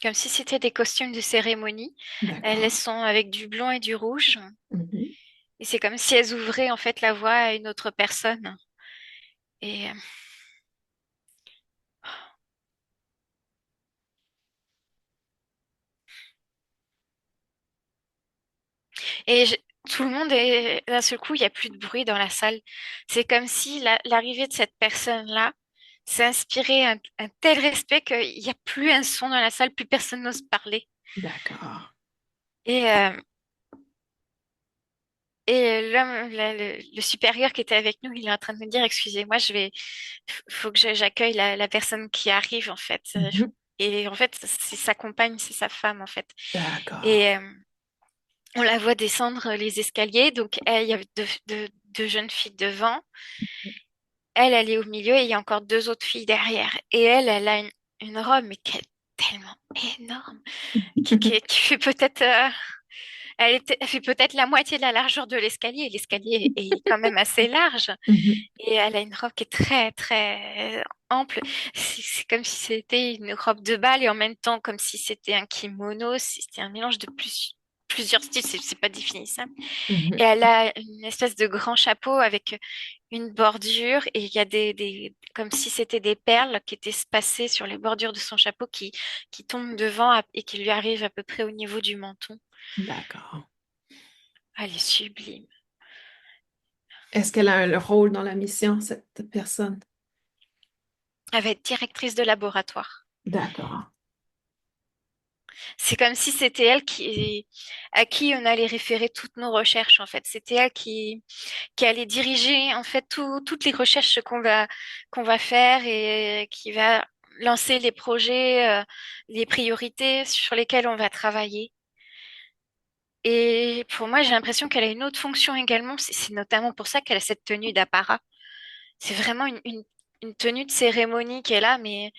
comme si c'était des costumes de cérémonie. Elles D'accord. sont avec du blanc et du rouge. Mhm. Et c'est comme si elles ouvraient en fait la voie à une autre personne. Et, euh, et tout le monde est, d'un seul coup, il n'y a plus de bruit dans la salle. C'est comme si l'arrivée de cette personne-là s'est inspiré un tel respect qu'il n'y a plus un son dans la salle, plus personne n'ose parler. D'accord. Et, euh, et l'homme, le supérieur qui était avec nous, il est en train de me dire, excusez-moi, faut que j'accueille la personne qui arrive, en fait. Mhm. Et en fait, c'est sa compagne, c'est sa femme, en fait. D'accord. Et on la voit descendre les escaliers. Donc, il y avait deux jeunes filles devant. Elle est au milieu et il y a encore deux autres filles derrière. Et elle a une robe, mais qui est tellement énorme, qui fait peut-être elle fait peut-être la moitié de la largeur de l'escalier. L'escalier est quand même assez large. Mhm. Et elle a une robe qui est très ample. C'est comme si c'était une robe de bal et en même temps comme si c'était un kimono. C'était un mélange de plusieurs styles. C'est pas définissable. Et Mhm. elle a une espèce de grand chapeau avec une bordure et il y a comme si c'était des perles qui étaient espacées sur les bordures de son chapeau qui tombent devant et qui lui arrivent à peu près au niveau du menton. D'accord. Elle est sublime. Est-ce qu'elle a un rôle dans la mission, cette personne? Elle va être directrice de laboratoire. D'accord. C'est comme si c'était elle à qui on allait référer toutes nos recherches, en fait. C'était elle qui allait diriger, en fait, toutes les recherches qu'on va faire et qui va lancer les projets, les priorités sur lesquelles on va travailler. Et pour moi, j'ai l'impression qu'elle a une autre fonction également. C'est notamment pour ça qu'elle a cette tenue d'apparat. C'est vraiment une tenue de cérémonie qui est là, mais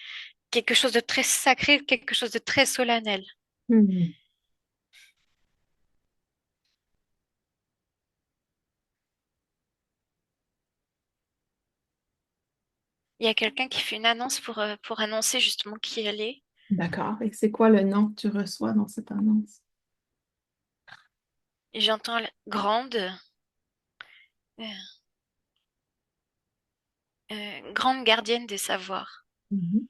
quelque chose de très sacré, quelque chose de très solennel. Mhm. Il y a quelqu'un qui fait une annonce pour annoncer justement qui elle est. D'accord. Et c'est quoi le nom que tu reçois dans cette annonce? Et j'entends grande, euh, grande gardienne des savoirs. Mhm.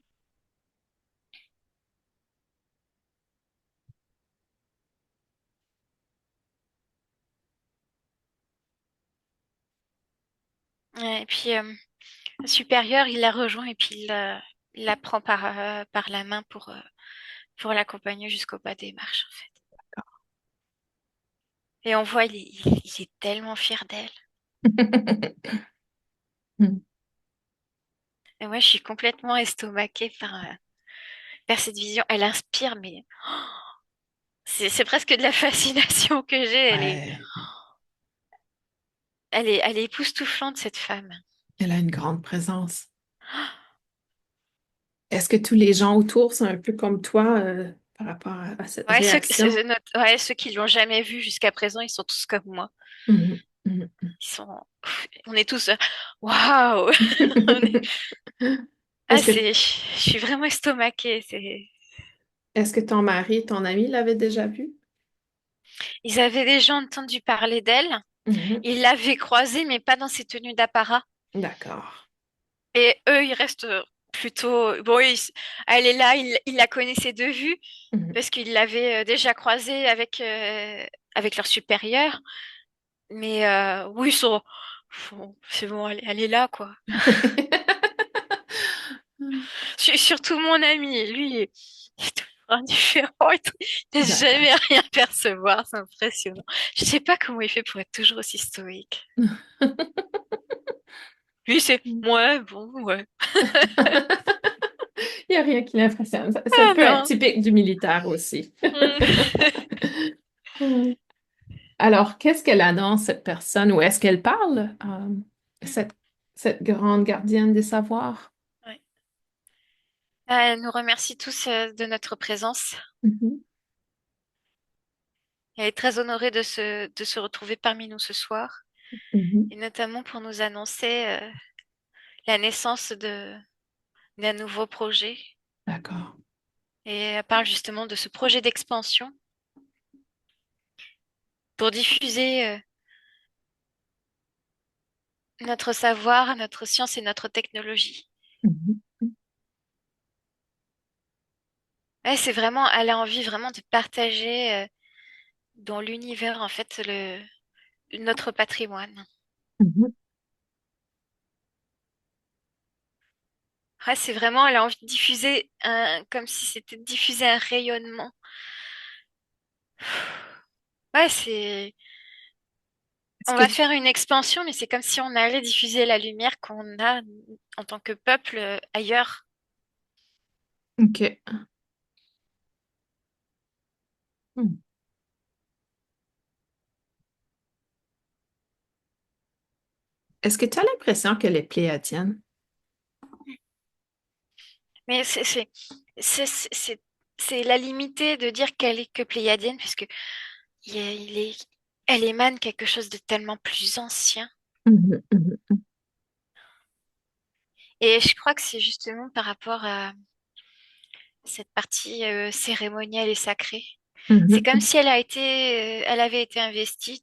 Et puis, le supérieur, il la rejoint et puis il la prend par la main pour l'accompagner jusqu'au bas des marches, en fait. Et on voit, il est tellement fier d'elle. Mhm. Et moi, je suis complètement estomaquée vers cette vision. Elle inspire, mais c'est presque de la fascination que j'ai. Ouais, Elle est époustouflante, cette femme. elle a une grande présence. Est-ce que tous les gens autour sont un peu comme toi par rapport à cette Ouais, réaction? ouais, ceux qui l'ont jamais vue jusqu'à présent, ils sont tous comme moi. Mhm, mhm. Ils sont, on est tous, waouh! On est- Ah, Est-ce que, je suis vraiment estomaquée. est-ce que ton mari et ton ami l'avaient déjà vue? Ils avaient déjà entendu parler d'elle. Mhm. Ils l'avaient croisée, mais pas dans ses tenues d'apparat. D'accord. Et eux, ils restent plutôt. Bon, elle est là, ils la connaissaient de vue Mhm. parce qu'ils l'avaient déjà croisée avec leur supérieur. Mais oui, c'est bon, elle est là, quoi. Surtout mon ami, lui, il est toujours indifférent. Il ne D'accord. jamais rien percevoir, c'est impressionnant. Je sais pas comment il fait pour être toujours aussi stoïque. Lui, c'est ouais, bon, ouais. Il n'y a rien qui l'impressionne. Ça Ah peut être non. typique du militaire aussi. Hmm. Mm. Alors, qu'est-ce qu'elle annonce, cette personne, ou est-ce qu'elle parle, cette, cette grande gardienne des savoirs? Ouais. Elle nous remercie tous de notre présence. Mhm, Elle est très honorée de se retrouver parmi nous ce soir, mhm. et notamment pour nous annoncer la naissance d'un nouveau projet. D'accord. Et elle parle justement de ce projet d'expansion pour diffuser notre savoir, notre science et notre technologie. Mhm, Ouais, c'est vraiment, elle a envie vraiment de partager dans l'univers en fait notre patrimoine. mhm, Ouais, c'est vraiment, elle a envie de diffuser comme si c'était de diffuser un rayonnement. Ouais, Est-ce on que va faire une expansion, mais c'est comme si on allait diffuser la lumière qu'on a en tant que peuple ailleurs. OK. Hmm. Est-ce que tu as l'impression qu'elle est pléiadienne? Mais c'est, c'est, c'est- c'est la limiter de dire qu'elle est que pléiadienne, puisque il est, elle émane quelque chose de tellement plus ancien. Mhm, mhm, Et je crois que c'est justement par rapport à cette partie cérémonielle et sacrée. C'est mhm, comme mhm. si elle avait été investie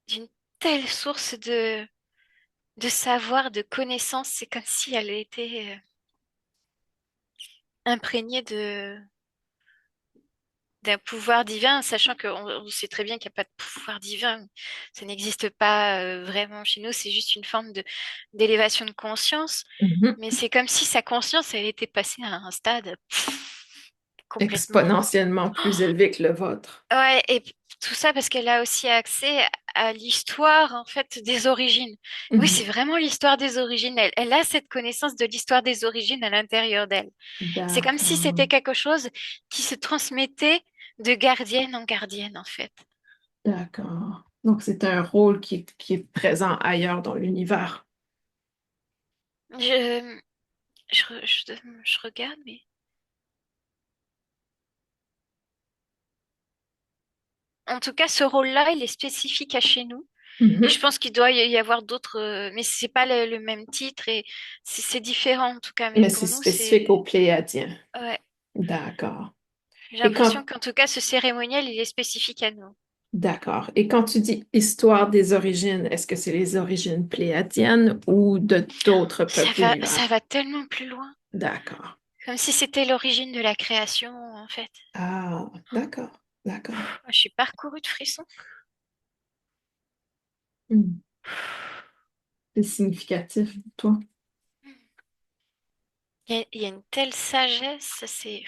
d'une telle source de savoir, de connaissances. C'est comme si elle était imprégnée d'un pouvoir divin, sachant on sait très bien qu'il n'y a pas de pouvoir divin. Ça n'existe pas vraiment chez nous. C'est juste une forme d'élévation de conscience. Mhm. Mais c'est comme si sa conscience, elle était passée à un stade complètement. Exponentiellement plus élevé que le vôtre. Ouais, et tout ça parce qu'elle a aussi accès à l'histoire, en fait, des origines. Oui, c'est Mhm. vraiment l'histoire des origines. Elle a cette connaissance de l'histoire des origines à l'intérieur d'elle. C'est comme si D'accord. c'était quelque chose qui se transmettait de gardienne en gardienne, en fait. D'accord. Donc, c'est un rôle qui est présent ailleurs dans l'univers. Je, je regarde, mais en tout cas, ce rôle-là, il est spécifique à chez nous. Et je Mhm. pense qu'il doit y avoir d'autres, mais c'est pas le même titre et c'est différent en tout cas. Mais Mais c'est pour nous, spécifique c'est aux Pléiadiens. ouais. D'accord. J'ai Et l'impression quand, qu'en tout cas, ce cérémonial, il est spécifique à nous. d'accord. Et quand tu dis histoire des origines, est-ce que c'est les origines pléiadiennes ou de d'autres peuples Ça d'univers? va tellement plus loin. D'accord. Comme si c'était l'origine de la création, en fait. Ah, d'accord. D'accord. Moi, je suis parcourue de frissons. Hmm. C'est significatif pour toi. Il y a une telle sagesse, c'est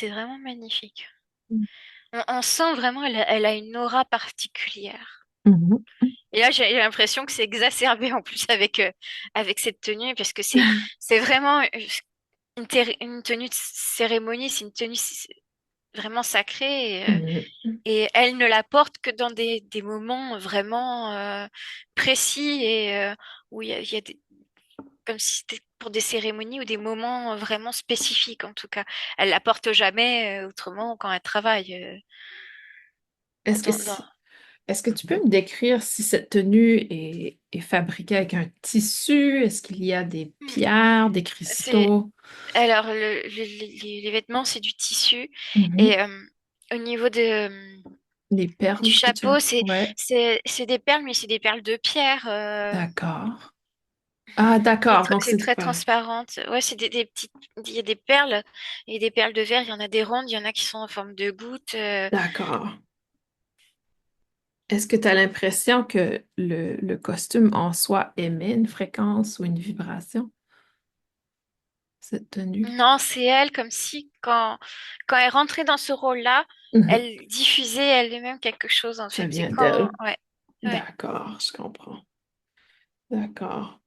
vraiment magnifique. Hmm. On sent vraiment, elle a une aura particulière. Mhm. Et là, j'ai l'impression que c'est exacerbé en plus avec cette tenue, parce que c'est vraiment une tenue de cérémonie, c'est une tenue vraiment sacrée. Mhm. Et elle ne la porte que dans des moments vraiment précis et où il y a comme si c'était pour des cérémonies ou des moments vraiment spécifiques en tout cas. Elle la porte jamais autrement quand elle travaille. Est-ce que, Dans, dans- si- est-ce que tu peux me décrire si cette tenue est fabriquée avec un tissu? Est-ce qu'il y a des Hmm. pierres, des C'est cristaux? alors les vêtements c'est du tissu Mhm. et au niveau Les du perles que tu as? chapeau Ouais, c'est des perles mais c'est des perles de pierre. d'accord. Ah, d'accord, donc C'est c'est très pas... transparente. Ouais, c'est des petites. Il y a des perles et des perles de verre. Il y en a des rondes, il y en a qui sont en forme de gouttes. D'accord. Est-ce que tu as l'impression que le costume en soi émet une fréquence ou une vibration, cette tenue? Non, c'est elle, comme si quand elle rentrait dans ce rôle-là, Mhm. elle diffusait elle-même quelque chose, en Ça fait. C'est vient quand. d'elle. Ouais, ouais. D'accord, je comprends. D'accord.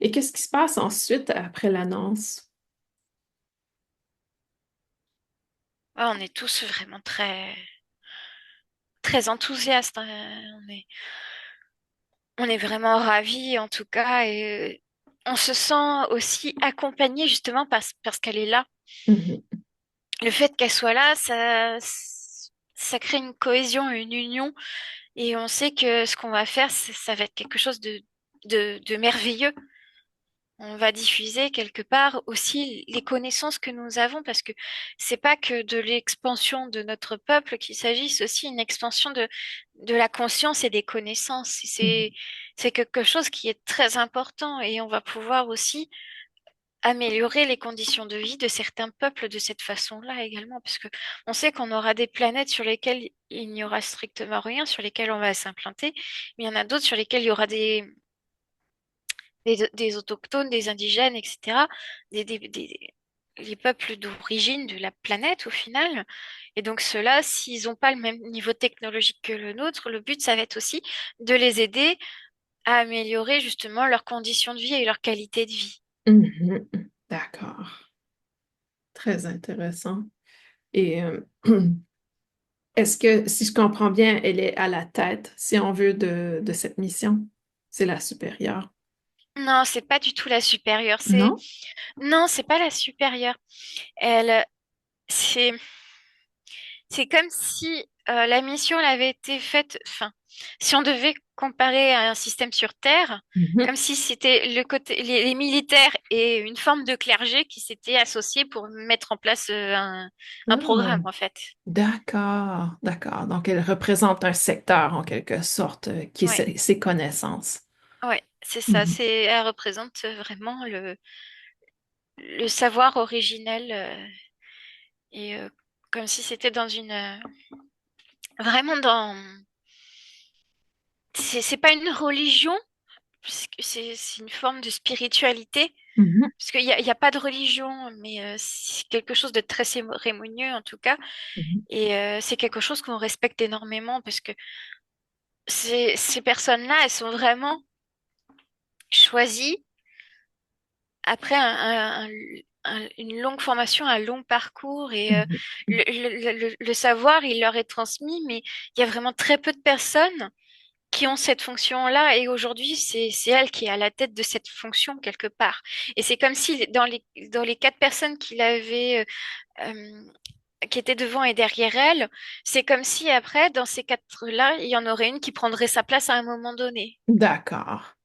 Et qu'est-ce qui se passe ensuite après l'annonce? Ouais, on est tous vraiment très, très enthousiastes, hein. On est vraiment ravis, en tout cas, et on se sent aussi accompagné, justement, parce qu'elle est là. Mhm. Le fait qu'elle soit là, ça crée une cohésion, une union, et on sait que ce qu'on va faire, ça va être quelque chose de merveilleux. On va diffuser quelque part aussi les connaissances que nous avons, parce que c'est pas que de l'expansion de notre peuple qu'il s'agit, c'est aussi une expansion de la conscience et des connaissances. Mhm. C'est quelque chose qui est très important, et on va pouvoir aussi améliorer les conditions de vie de certains peuples de cette façon-là également, parce que on sait qu'on aura des planètes sur lesquelles il n'y aura strictement rien, sur lesquelles on va s'implanter, mais il y en a d'autres sur lesquelles il y aura des autochtones, des indigènes, etc., les peuples d'origine de la planète au final. Et donc ceux-là, s'ils n'ont pas le même niveau technologique que le nôtre, le but, ça va être aussi de les aider à améliorer justement leurs conditions de vie et leur qualité de vie. Mhm. D'accord. Très intéressant. Et est-ce que, si je comprends bien, elle est à la tête, si on veut, de cette mission? C'est la supérieure. Non, c'est pas du tout la supérieure. Non? Non, c'est pas la supérieure. Elle, c'est C'est comme si la mission elle avait été faite, enfin, si on devait comparer à un système sur Terre, Mhm. comme si c'était le côté, les militaires et une forme de clérgé qui s'étaient associés pour mettre en place un Ah, programme, en fait. d'accord, d'accord. Donc, elle représente un secteur, en quelque sorte, qui est Ouais, ses connaissances. ouais, c'est ça. Mhm. Elle représente vraiment le savoir originel et comme si c'était dans vraiment dans. C'est pas une religion, puisque c'est une forme de spiritualité. Mhm. Parce qu'il y a pas de religion, mais c'est quelque chose de très cérémonieux en tout cas. Mhm. Et c'est quelque chose qu'on respecte énormément parce que ces personnes-là, elles sont vraiment choisies après une longue formation, un long parcours. Et Mhm. le savoir, il leur est transmis, mais il y a vraiment très peu de personnes qui ont cette fonction-là. Et aujourd'hui, c'est elle qui est à la tête de cette fonction quelque part. Et c'est comme si dans les quatre personnes qu'il avait euh, qui était devant et derrière elle, c'est comme si après, dans ces quatre-là, il y en aurait une qui prendrait sa place à un moment donné. D'accord.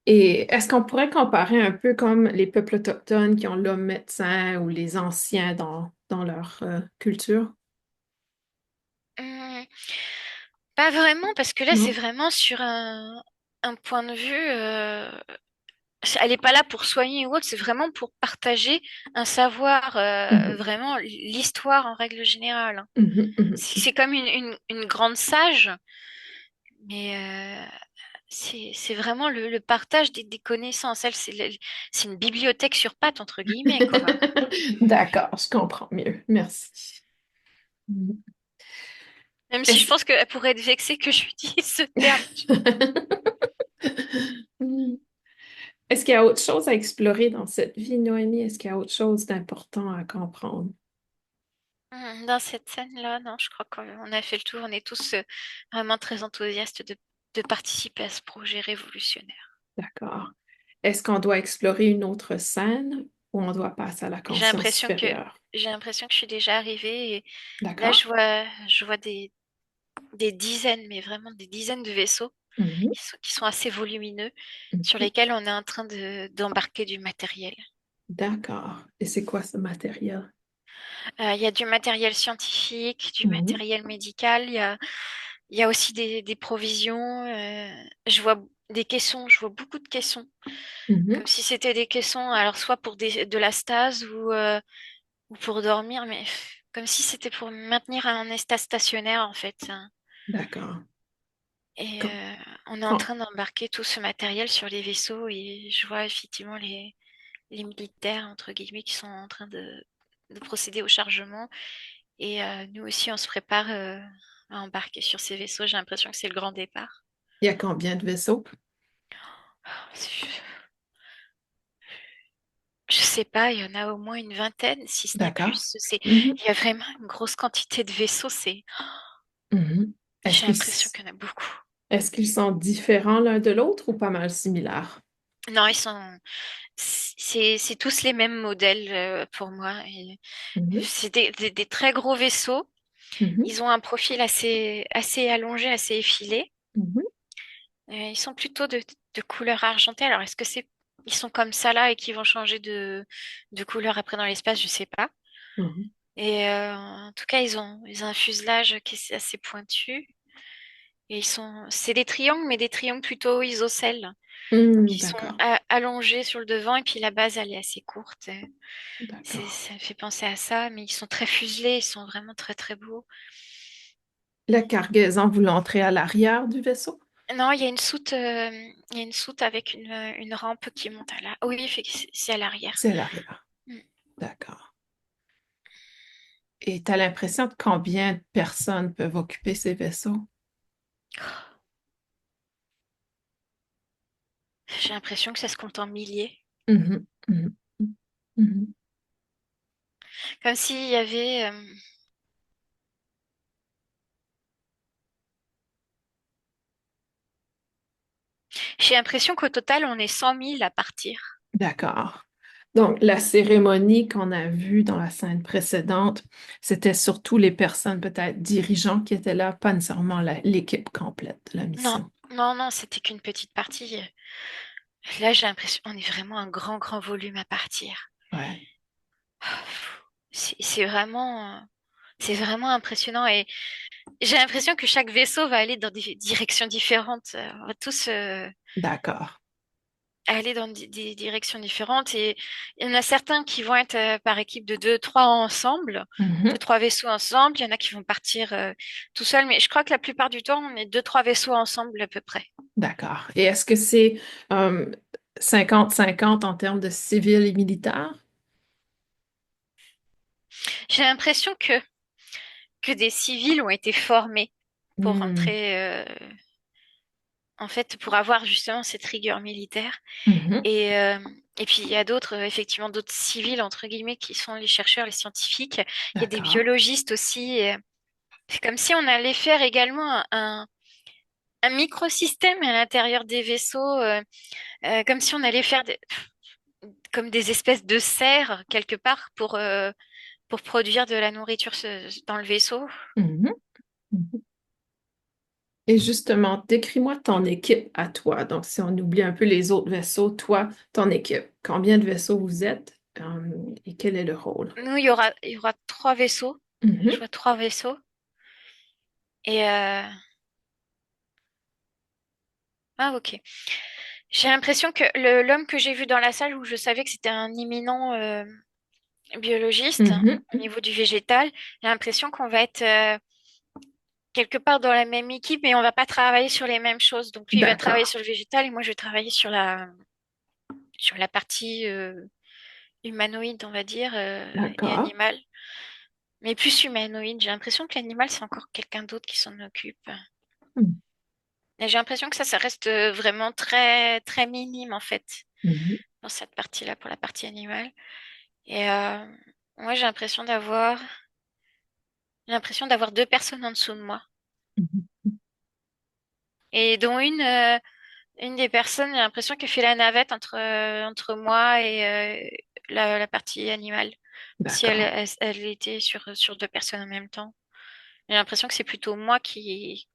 Et est-ce qu'on pourrait comparer un peu comme les peuples autochtones qui ont l'homme médecin ou les anciens dans leur culture? Hum, Pas vraiment, parce que là, c'est Non? vraiment sur un point de vue. Elle n'est pas là pour soigner ou autre, c'est vraiment pour partager un savoir, Mhm. vraiment l'histoire en règle générale, hein. Mhm. C'est comme une grande sage, mais c'est vraiment le partage des connaissances. Elle, c'est une bibliothèque sur pattes, entre guillemets, quoi. D'accord, je comprends mieux. Merci. Mhm. Même si je Est-ce pense qu'elle pourrait être vexée que j'utilise ce terme. Est-ce qu'il y a autre chose à explorer dans cette vie, Noémie? Est-ce qu'il y a autre chose d'important à comprendre? Dans cette scène-là, non, je crois qu'on a fait le tour. On est tous vraiment très enthousiastes de participer à ce projet révolutionnaire. D'accord. Est-ce qu'on doit explorer une autre scène ou on doit passer à la J'ai conscience l'impression que supérieure? j'ai l'impression que je suis déjà arrivée et là D'accord. je vois des dizaines, mais vraiment des dizaines de vaisseaux Mhm, qui sont assez volumineux, sur mhm. lesquels on est en train d'embarquer du matériel. D'accord. Et c'est quoi ce matériel? Il y a du matériel scientifique, du Mhm, matériel médical, il y a aussi des provisions. Je vois des caissons, je vois beaucoup de caissons, mhm. comme si c'était des caissons, alors soit pour de la stase ou pour dormir, mais comme si c'était pour maintenir un état stationnaire en fait, hein. D'accord. Et Quand- on est en quand- train d'embarquer tout ce matériel sur les vaisseaux et je vois effectivement les militaires, entre guillemets, qui sont en train de procéder au chargement. Et nous aussi, on se prépare à embarquer sur ces vaisseaux. J'ai l'impression que c'est le grand départ. Il y a combien de vaisseaux? Je, je sais pas, il y en a au moins une vingtaine, si ce n'est D'accord. plus. Mhm, Il y a vraiment une grosse quantité de vaisseaux. mhm. Est-ce J'ai qu'ils, l'impression qu'il y en a beaucoup. est-ce qu'ils sont différents l'un de l'autre ou pas mal similaires? Non, c'est tous les mêmes modèles pour moi. Et Mhm, c'est des très gros vaisseaux. mhm, Ils ont un profil assez allongé, assez effilé. mhm, Ils sont plutôt de couleur argentée. Alors, ils sont comme ça là et qui vont changer de couleur après dans l'espace, je sais pas. mhm. Et en tout cas, ils ont un fuselage qui est assez pointu. Et c'est des triangles, mais des triangles plutôt isocèles, qui sont D'accord. allongés sur le devant. Et puis la base, elle est assez courte. D'accord. Ça me fait penser à ça, mais ils sont très fuselés, ils sont vraiment très très beaux. La cargaison, vous l'entrez à l'arrière du vaisseau? Non, il y a une soute avec une rampe qui monte à la. Oui, c'est à l'arrière. C'est à l'arrière. Mm. D'accord. Et tu as l'impression de combien de personnes peuvent occuper ces vaisseaux? J'ai l'impression que ça se compte en milliers. Mhm, mhm, mhm. Comme s'il y avait. J'ai l'impression qu'au total, on est 100 000 à partir. D'accord. Donc, la cérémonie qu'on a vue dans la scène précédente, c'était surtout les personnes peut-être dirigeants qui étaient là, pas nécessairement l'équipe complète de la Non, mission. non, c'était qu'une petite partie. Là, j'ai l'impression on est vraiment un grand volume à partir. Ouais, C'est vraiment, c'est vraiment impressionnant et j'ai l'impression que chaque vaisseau va aller dans des directions différentes. On va tous d'accord. aller dans des directions différentes et il y en a certains qui vont être par équipe de deux, trois ensemble, deux, Mhm, trois vaisseaux ensemble. Il y en a qui vont partir tout seuls, mais je crois que la plupart du temps, on est deux, trois vaisseaux ensemble à peu près. d'accord. Et est-ce que c'est 50-50 en termes de civils et militaires? J'ai l'impression que des civils ont été formés pour Hmm, rentrer, en fait, pour avoir justement cette rigueur militaire. mhm, Et, euh, et puis il y a d'autres, effectivement, d'autres civils, entre guillemets, qui sont les chercheurs, les scientifiques. Il y a des d'accord. biologistes aussi. C'est comme si on allait faire également un microsystème à l'intérieur des vaisseaux, comme si on allait faire comme des espèces de serres quelque part pour produire de la nourriture dans le vaisseau. Mhm, mhm. Et justement, décris-moi ton équipe à toi. Donc, si on oublie un peu les autres vaisseaux, toi, ton équipe. Combien de vaisseaux vous êtes et quel est le rôle? Nous, il y aura trois vaisseaux. Je Mhm, vois trois vaisseaux. Et ah, ok. J'ai l'impression que l'homme que j'ai vu dans la salle où je savais que c'était un imminent biologiste mhm, au niveau du végétal, j'ai l'impression qu'on va être quelque part dans la même équipe, mais on va pas travailler sur les mêmes choses. Donc lui, il va travailler d'accord, sur le végétal et moi, je vais travailler sur la partie humanoïde, on va dire, et d'accord. animale. mais plus humanoïde. J'ai l'impression que l'animal, c'est encore quelqu'un d'autre qui s'en occupe. Mhm. Et j'ai l'impression que ça reste vraiment très, très minime, en fait, Mhm. dans cette partie-là, pour la partie animale. Et moi, j'ai l'impression d'avoir deux personnes en dessous de moi. Mhm. Et dont une des personnes, j'ai l'impression qu'elle fait la navette entre moi et la partie animale. Si elle, D'accord. elle, elle était sur deux personnes en même temps. J'ai l'impression que c'est plutôt moi qui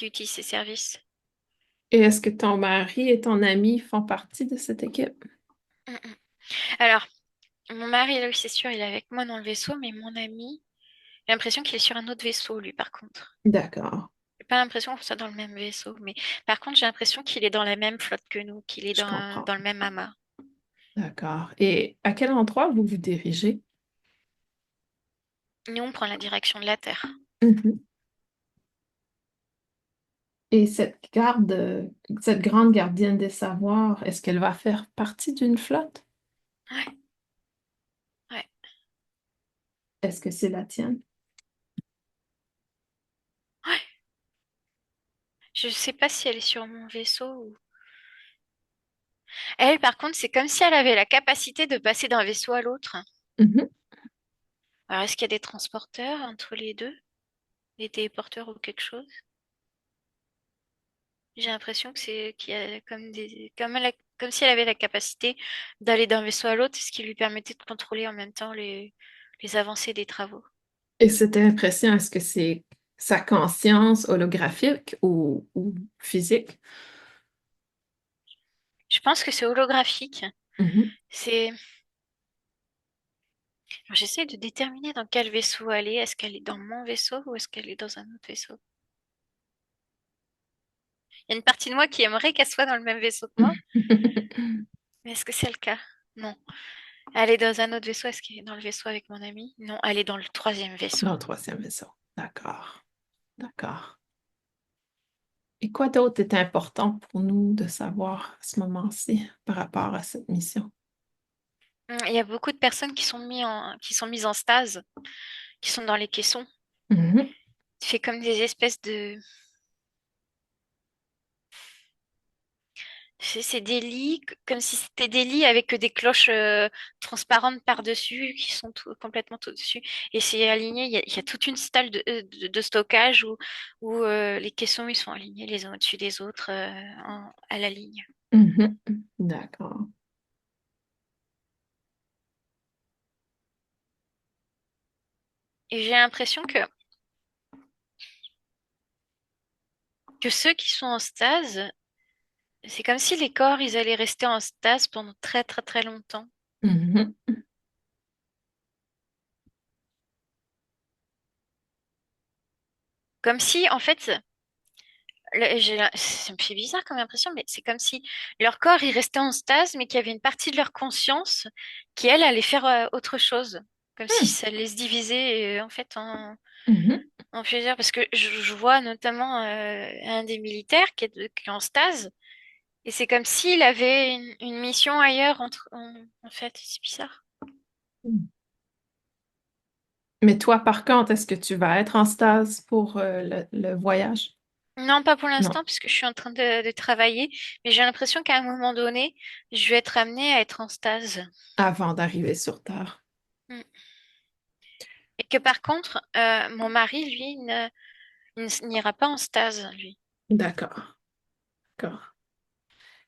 utilise ces services. Et est-ce que ton mari et ton ami font partie de cette équipe? Mm, mm. Alors, mon mari, là, oui, c'est sûr, il est avec moi dans le vaisseau, mais mon ami, j'ai l'impression qu'il est sur un autre vaisseau, lui, par contre. D'accord, J'ai pas l'impression qu'on soit dans le même vaisseau, mais par contre, j'ai l'impression qu'il est dans la même flotte que nous, qu'il est je dans, comprends. dans le même amas. D'accord. Et à quel endroit vous vous dirigez? Nous, on prend la direction de la Terre. Mhm. Et cette grande gardienne des savoirs, est-ce qu'elle va faire partie d'une flotte? Ouais, ouais, Est-ce que c'est la tienne? ouais. Je sais pas si elle est sur mon vaisseau ou... Elle, par contre, c'est comme si elle avait la capacité de passer d'un vaisseau à l'autre. Mhm. Alors, est-ce qu'il y a des transporteurs entre les deux? Des téléporteurs ou quelque chose? J'ai l'impression que c'est qu'il y a comme si elle avait la capacité d'aller d'un vaisseau à l'autre, ce qui lui permettait de contrôler en même temps les avancées des travaux. Et cette impression, est-ce que c'est sa conscience holographique ou physique? Je pense que c'est holographique. Mhm. C'est... Alors, j'essaie de déterminer dans quel vaisseau elle est. Est-ce qu'elle est dans mon vaisseau ou est-ce qu'elle est dans un autre vaisseau? Il y a une partie de moi qui aimerait qu'elle soit dans le même vaisseau que moi, mais est-ce que c'est le cas? Non. Elle est dans un autre vaisseau. Est-ce qu'elle est dans le vaisseau avec mon ami? Non, elle est dans le troisième vaisseau. Dans le troisième vaisseau. D'accord, d'accord. Et quoi d'autre est important pour nous de savoir à ce moment-ci par rapport à cette mission? Il y a beaucoup de personnes qui sont mises en stase, qui sont dans les caissons. Mhm. C'est comme des espèces de... C'est des lits, comme si c'était des lits avec des cloches transparentes par-dessus, qui sont complètement au-dessus. Et c'est aligné, il y a toute une salle de stockage où les caissons ils sont alignés les uns au-dessus des autres à la ligne. Mhm. D'accord. Et j'ai l'impression que ceux qui sont en stase, c'est comme si les corps, ils allaient rester en stase pendant très très très longtemps. Mhm. Comme si, en fait, ça me fait bizarre comme impression, mais c'est comme si leur corps, il restait en stase, mais qu'il y avait une partie de leur conscience qui, elle, allait faire autre chose. Comme si Hmm. ça allait se diviser, en fait, Mhm. en plusieurs. Parce que je vois notamment un des militaires qui est en stase, et c'est comme s'il avait une mission ailleurs, en fait. C'est bizarre. Mais toi, par contre, est-ce que tu vas être en stase pour le voyage? Non, pas pour Non, l'instant, puisque je suis en train de travailler, mais j'ai l'impression qu'à un moment donné, je vais être amenée à être en stase. avant d'arriver sur Terre. Mm. Et que par contre, mon mari, lui, n'ira pas en stase, lui. D'accord, d'accord.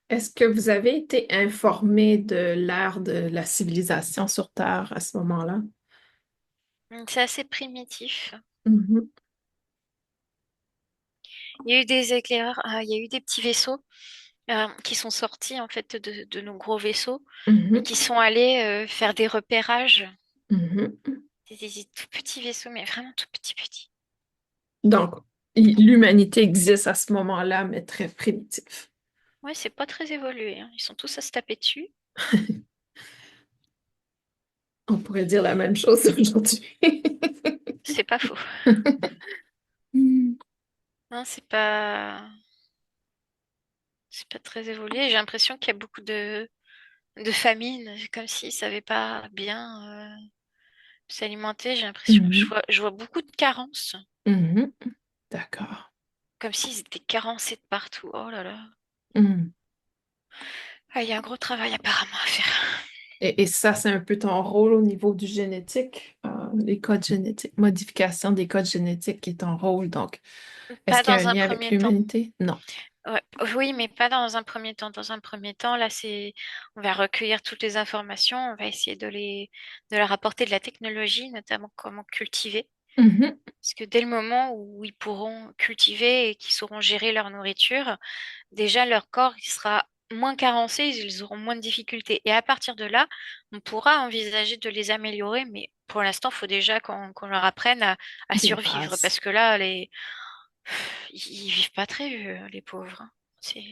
Est-ce que vous avez été informé de l'ère de la civilisation sur Terre à ce moment-là? C'est assez primitif. Mhm. Il y a eu des éclaireurs, il y a eu des petits vaisseaux qui sont sortis en fait de nos gros vaisseaux et Mhm. qui sont allés faire des repérages. Mhm. Des tout petits vaisseaux, mais vraiment tout petits petits. Donc, l'humanité existe à ce moment-là, mais très primitif. Ouais, c'est pas très évolué, hein. Ils sont tous à se taper dessus. On pourrait dire la même chose aujourd'hui. C'est pas faux. Hmm. Non, c'est pas très évolué. J'ai l'impression qu'il y a beaucoup de famines, comme s'ils savaient pas bien s'alimenter, j'ai l'impression. Mhm, Je vois beaucoup de carences, mhm. D'accord. comme s'ils étaient carencés de partout. Oh là là. Mhm. Ah, il y a un gros travail apparemment à faire. Et ça, c'est un peu ton rôle au niveau du génétique, les codes génétiques, modification des codes génétiques qui est ton rôle. Donc, est-ce Pas qu'il y a un dans un lien avec premier temps. l'humanité? Non. Ouais. Oui, mais pas dans un premier temps. Dans un premier temps, là, on va recueillir toutes les informations, on va essayer de leur apporter de la technologie, notamment comment cultiver. Mhm. Parce que dès le moment où ils pourront cultiver et qu'ils sauront gérer leur nourriture, déjà leur corps il sera moins carencé, ils auront moins de difficultés. Et à partir de là, on pourra envisager de les améliorer, mais pour l'instant, il faut déjà qu'on leur apprenne à Des survivre, bases. parce que là, ils vivent pas très vieux, les pauvres, hein. C'est...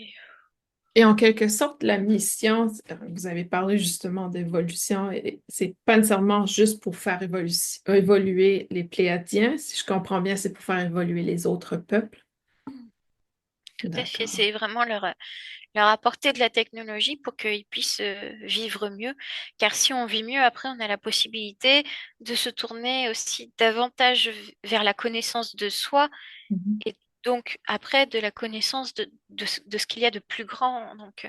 Et en quelque sorte, la mission, vous avez parlé justement d'évolution, et c'est pas nécessairement juste pour faire évoluer les Pléiadiens, si je comprends bien, c'est pour faire évoluer les autres peuples. Tout à fait, D'accord. c'est vraiment leur apporter de la technologie pour qu'ils puissent vivre mieux. Car si on vit mieux, après, on a la possibilité de se tourner aussi davantage vers la connaissance de soi Mhm. et donc après de la connaissance de ce qu'il y a de plus grand. Donc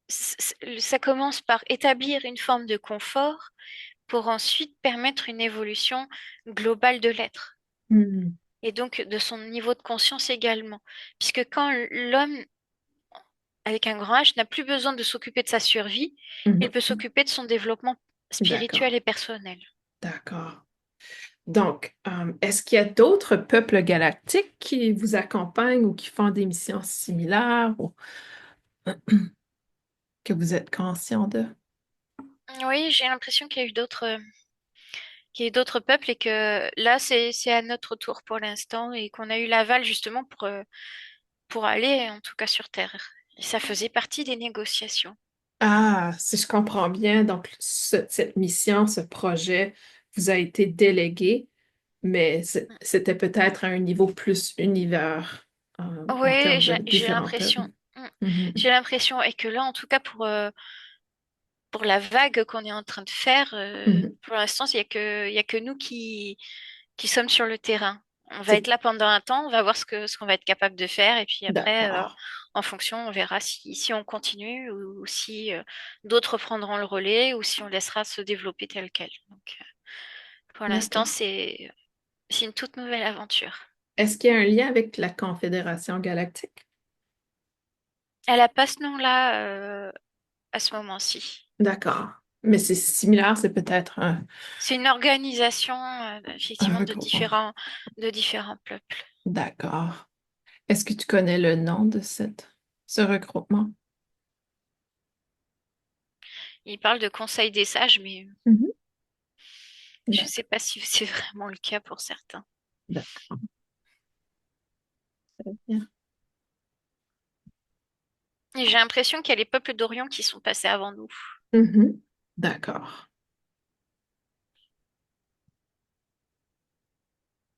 ça commence par établir une forme de confort pour ensuite permettre une évolution globale de l'être Mhm. et donc de son niveau de conscience également. Puisque quand l'homme avec un grand H n'a plus besoin de s'occuper de sa survie, il peut Mhm. s'occuper de son développement spirituel D'accord. et personnel. D'accord. Donc, est-ce qu'il y a d'autres peuples galactiques qui vous accompagnent ou qui font des missions similaires ou que vous êtes conscient de? Oui, j'ai l'impression qu'il y a eu d'autres peuples et que là, c'est à notre tour pour l'instant et qu'on a eu l'aval justement pour aller, en tout cas sur Terre. Et ça faisait partie des négociations. Ah, si je comprends bien, donc cette mission, ce projet vous a été délégué, mais c'était peut-être à un niveau plus univers en Oui, termes de j'ai différents peuples. l'impression. Mm. Mhm. J'ai l'impression, et que là, en tout cas, pour la vague qu'on est en train de faire, Mhm. pour l'instant, il y a que nous qui sommes sur le terrain. On va C'est être là pendant un temps, on va voir ce qu'on va être capable de faire, et puis après, d'accord, en fonction, on verra si on continue ou si d'autres prendront le relais ou si on laissera se développer tel quel. Donc, pour l'instant, d'accord. c'est une toute nouvelle aventure. Est-ce qu'il y a un lien avec la Confédération galactique? Elle a pas ce nom-là à ce moment-ci. D'accord. Mais c'est similaire, c'est peut-être C'est une organisation un effectivement regroupement. de différents peuples. D'accord. Est-ce que tu connais le nom de ce regroupement? Il parle de conseil des sages, mais Mhm. je ne D'accord. sais pas si c'est vraiment le cas pour certains. D'accord. Très bien. Et j'ai l'impression qu'il y a les peuples d'Orient qui sont passés avant nous. Mhm. D'accord.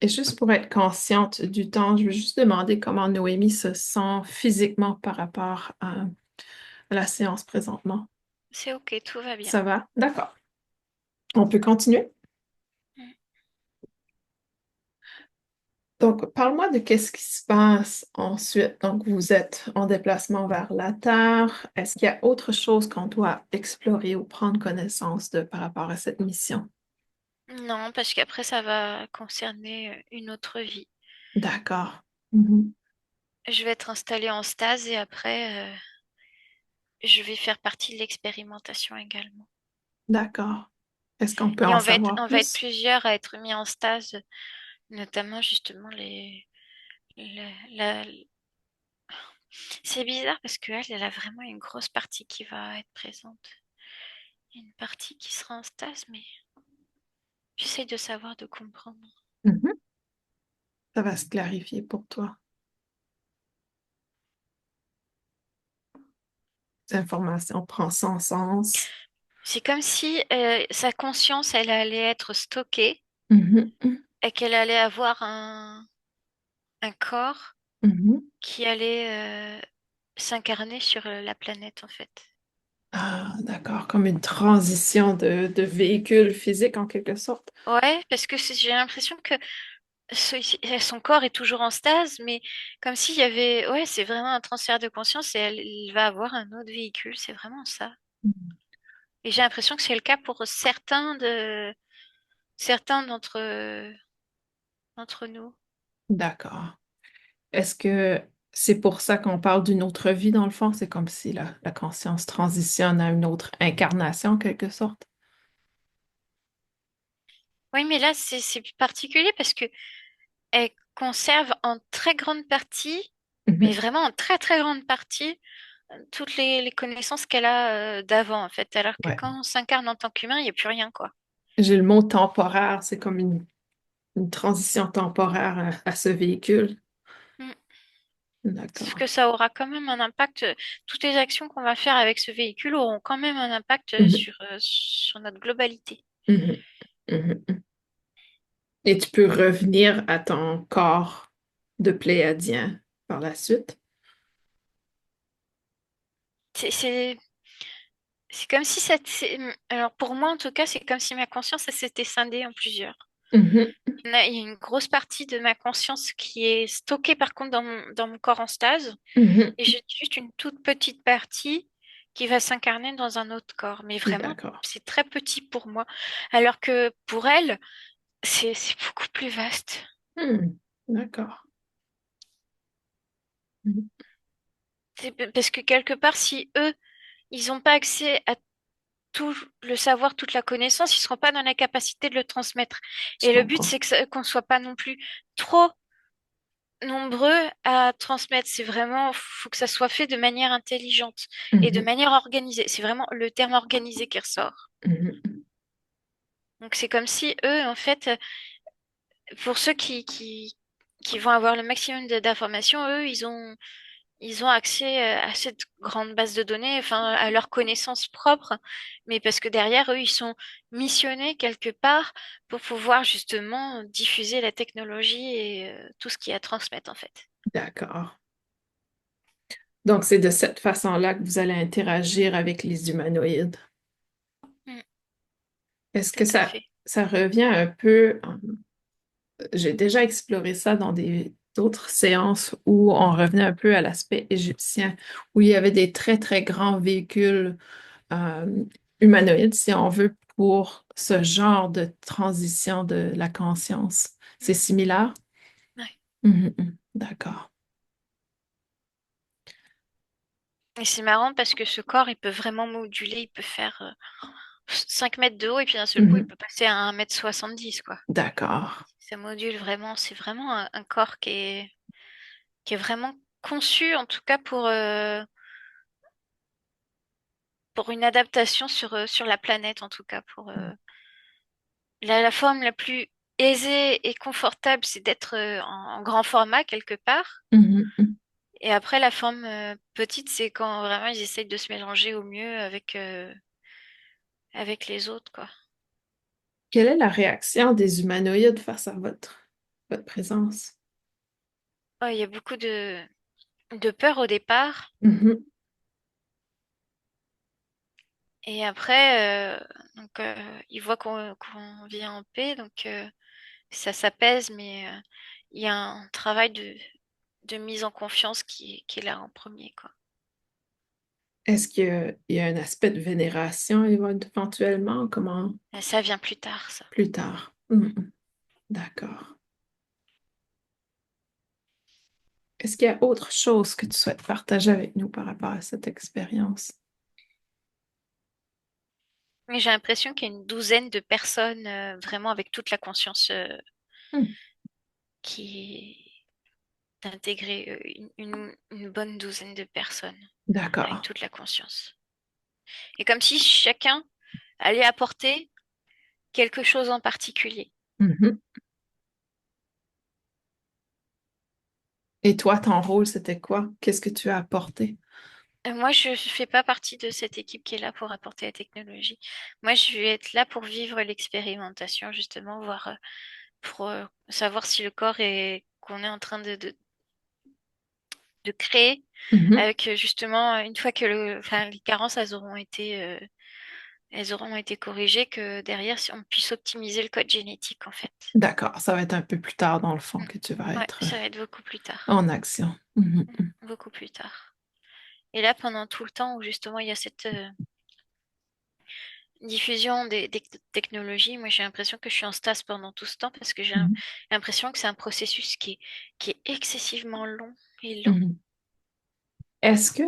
Et juste pour être consciente du temps, je veux juste demander comment Noémie se sent physiquement par rapport à la séance présentement. C'est ok, tout va bien. Ça va? D'accord. On peut continuer? Mm. Donc, parle-moi de qu'est-ce qui se passe ensuite. Donc, vous êtes en déplacement vers la Terre. Est-ce qu'il y a autre chose qu'on doit explorer ou prendre connaissance de par rapport à cette mission? Non, parce qu'après, ça va concerner une autre vie. D'accord. Mhm. Je vais être installée en stase et après, je vais faire partie de l'expérimentation également. D'accord. Est-ce qu'on peut Et en savoir on va être plus? plusieurs à être mis en stase, notamment justement la, c'est bizarre parce qu'elle, elle a vraiment une grosse partie qui va être présente. Il y a une partie qui sera en stase, mais j'essaie de savoir, de comprendre. Mhm. Ça va se clarifier pour toi. Cette information prend son sens. C'est comme si sa conscience, elle allait être stockée Mhm. et qu'elle allait avoir un corps Mhm. qui allait s'incarner sur la planète, en fait. Ah, d'accord, comme une transition de véhicule physique en quelque sorte. Ouais, parce que j'ai l'impression que son corps est toujours en stase, mais comme s'il y avait... Ouais, c'est vraiment un transfert de conscience et elle va avoir un autre véhicule, c'est vraiment ça. Et j'ai l'impression que c'est le cas pour certains d'entre nous. D'accord. Est-ce que c'est pour ça qu'on parle d'une autre vie dans le fond? C'est comme si la conscience transitionne à une autre incarnation en quelque sorte. Oui, mais là, c'est plus particulier parce que elle conserve en très grande partie, mais Mhm. vraiment en très très grande partie, toutes les connaissances qu'elle a d'avant, en fait. Alors que Ouais. quand on s'incarne en tant qu'humain, il n'y a plus rien, quoi. J'ai le mot temporaire, c'est comme une transition temporaire à ce véhicule. Mm. Sauf D'accord. que ça aura quand même un impact. Toutes les actions qu'on va faire avec ce véhicule auront quand même un impact Mhm. sur notre globalité. Mhm. Mhm. Et tu peux revenir à ton corps de pléiadien par la suite. C'est c'est- c'est comme si alors pour moi, en tout cas, c'est comme si ma conscience, elle s'était scindée en plusieurs. Mhm. Il y a une grosse partie de ma conscience qui est stockée par contre dans mon corps en stase Mhm. et j'ai juste une toute petite partie qui va s'incarner dans un autre corps. Mais vraiment, D'accord. c'est très petit pour moi. Alors que pour elle, c'est beaucoup plus vaste. Hmm. D'accord. Mhm. Parce que quelque part, si eux, ils n'ont pas accès à tout le savoir, toute la connaissance, ils seront pas dans la capacité de le transmettre. Je Et le but, comprends. c'est que qu'on soit pas non plus trop nombreux à transmettre. C'est vraiment, faut que ça soit fait de manière intelligente et de Mhm. manière organisée. C'est vraiment le terme organisé qui ressort. Mhm. Donc c'est comme si eux, en fait, pour ceux qui vont avoir le maximum d'informations, eux, ils ont accès à cette grande base de données, enfin, à leurs connaissances propres, mais parce que derrière, eux, ils sont missionnés quelque part pour pouvoir justement diffuser la technologie et tout ce qu'il y a à transmettre, en fait. D'accord. Donc, c'est de cette façon-là que vous allez interagir avec les humanoïdes. Mm, Est-ce que tout à fait. ça revient un peu, j'ai déjà exploré ça dans d'autres séances où on revenait un peu à l'aspect égyptien, où il y avait des très, très grands véhicules euh, humanoïdes, si on veut, pour ce genre de transition de la conscience. C'est Mm, similaire? ouais. Mhm, mhm. D'accord. Et c'est marrant parce que ce corps, il peut vraiment moduler, il peut faire 5 mètres de haut et puis d'un seul coup, il Mhm. peut passer à 1,70 m, quoi. D'accord. Ça module vraiment, c'est vraiment un corps qui est vraiment conçu, en tout cas pour une adaptation sur la planète, en tout cas. La forme la plus aisée et confortable, c'est d'être en grand format quelque part. Mhm, mhm. Et après, la forme petite, c'est quand vraiment ils essayent de se mélanger au mieux avec les autres, quoi. Quelle est la réaction des humanoïdes face à votre présence? Oh, il y a beaucoup de peur au départ. Mhm, Et après, ils voient qu'on vit en paix, donc ça s'apaise, mais il y a un travail de mise en confiance qui est là en premier, quoi. Est-ce qu'il y a un aspect de vénération éventuellement? Comment Ça vient plus tard, ça. plus tard? Mhm. D'accord. Est-ce qu'il y a autre chose que tu souhaites partager avec nous par rapport à cette expérience? Mais j'ai l'impression qu'il y a une douzaine de personnes vraiment avec toute la conscience Hmm. qui est intégrée, une bonne douzaine de personnes avec D'accord. toute la conscience. Et comme si chacun allait apporter quelque chose en particulier. Mhm. Et toi, ton rôle, c'était quoi? Qu'est-ce que tu as apporté? Moi, je ne fais pas partie de cette équipe qui est là pour apporter la technologie. Moi, je vais être là pour vivre l'expérimentation, justement, voir, pour savoir si le corps est qu'on est en train de créer Mhm. avec justement, une fois que les carences, elles auront été corrigées, que derrière, si on puisse optimiser le code génétique, en fait. D'accord, ça va être un peu plus tard dans le fond Mm. que tu vas Ouais, être ça va être beaucoup plus tard. en action. Mhm. Beaucoup plus tard. Et là, pendant tout le temps où justement il y a cette diffusion des technologies, moi j'ai l'impression que je suis en stase pendant tout ce temps parce que j'ai Mhm. l'impression que c'est un processus qui est excessivement long et lent. Mhm. Est-ce que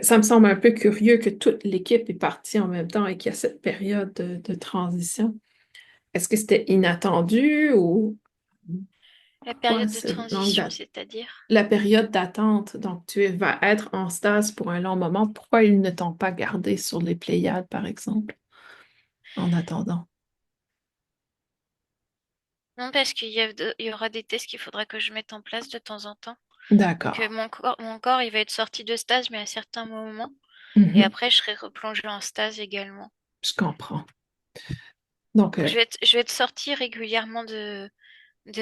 ça me semble un peu curieux que toute l'équipe est partie en même temps et qu'il y a cette période de transition? Est-ce que c'était inattendu ou La pourquoi période de ce manque transition, d'attente? c'est-à-dire, La période d'attente, donc tu vas être en stase pour un long moment. Pourquoi ils ne t'ont pas gardé sur les Pléiades, par exemple, en attendant? non, parce il y aura des tests qu'il faudra que je mette en place de temps en temps. Donc D'accord. mon corps, il va être sorti de stase, mais à certains moments. Et Mhm. après, je serai replongée en stase également. Je comprends. Donc, Donc je vais être sortie régulièrement de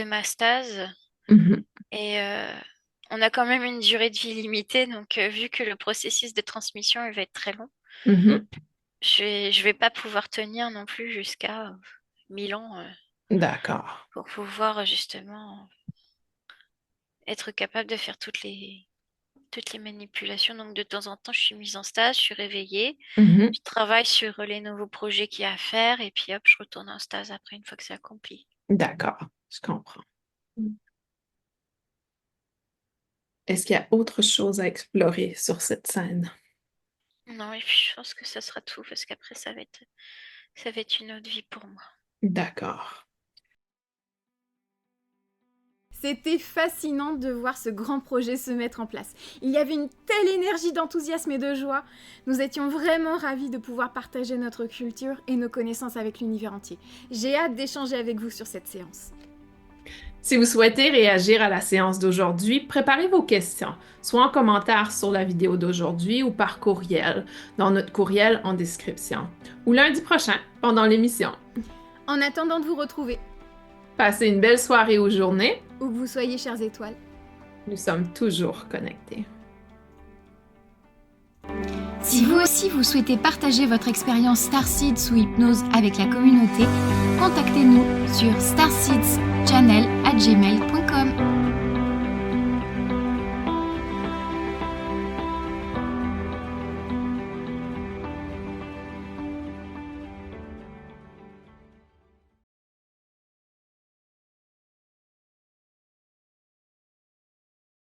ma stase. mhm, Et on a quand même une durée de vie limitée, donc vu que le processus de transmission il va être très long, mhm. je vais pas pouvoir tenir non plus jusqu'à 1000 ans D'accord. pour pouvoir justement être capable de faire toutes les manipulations. Donc de temps en temps, je suis mise en stage, je suis réveillée, Mhm. je travaille sur les nouveaux projets qu'il y a à faire, et puis hop, je retourne en stage après une fois que c'est accompli. D'accord. Je comprends. Est-ce qu'il y a autre chose à explorer sur cette scène? Non, et puis je pense que ça sera tout, parce qu'après, ça va être une autre vie pour moi. D'accord. C'était fascinant de voir ce grand projet se mettre en place. Il y avait une telle énergie d'enthousiasme et de joie. Nous étions vraiment ravis de pouvoir partager notre culture et nos connaissances avec l'univers entier. J'ai hâte d'échanger avec vous sur cette séance. Si vous souhaitez réagir à la séance d'aujourd'hui, préparez vos questions, soit en commentaire sur la vidéo d'aujourd'hui ou par courriel, dans notre courriel en description, ou lundi prochain, pendant l'émission. En attendant de vous retrouver, Passez une belle soirée ou journée. où que vous soyez, chères étoiles. Nous sommes toujours connectés. Si vous aussi vous souhaitez partager votre expérience Starseed sous hypnose avec la communauté, contactez-nous sur starseedschannel@gmail.com.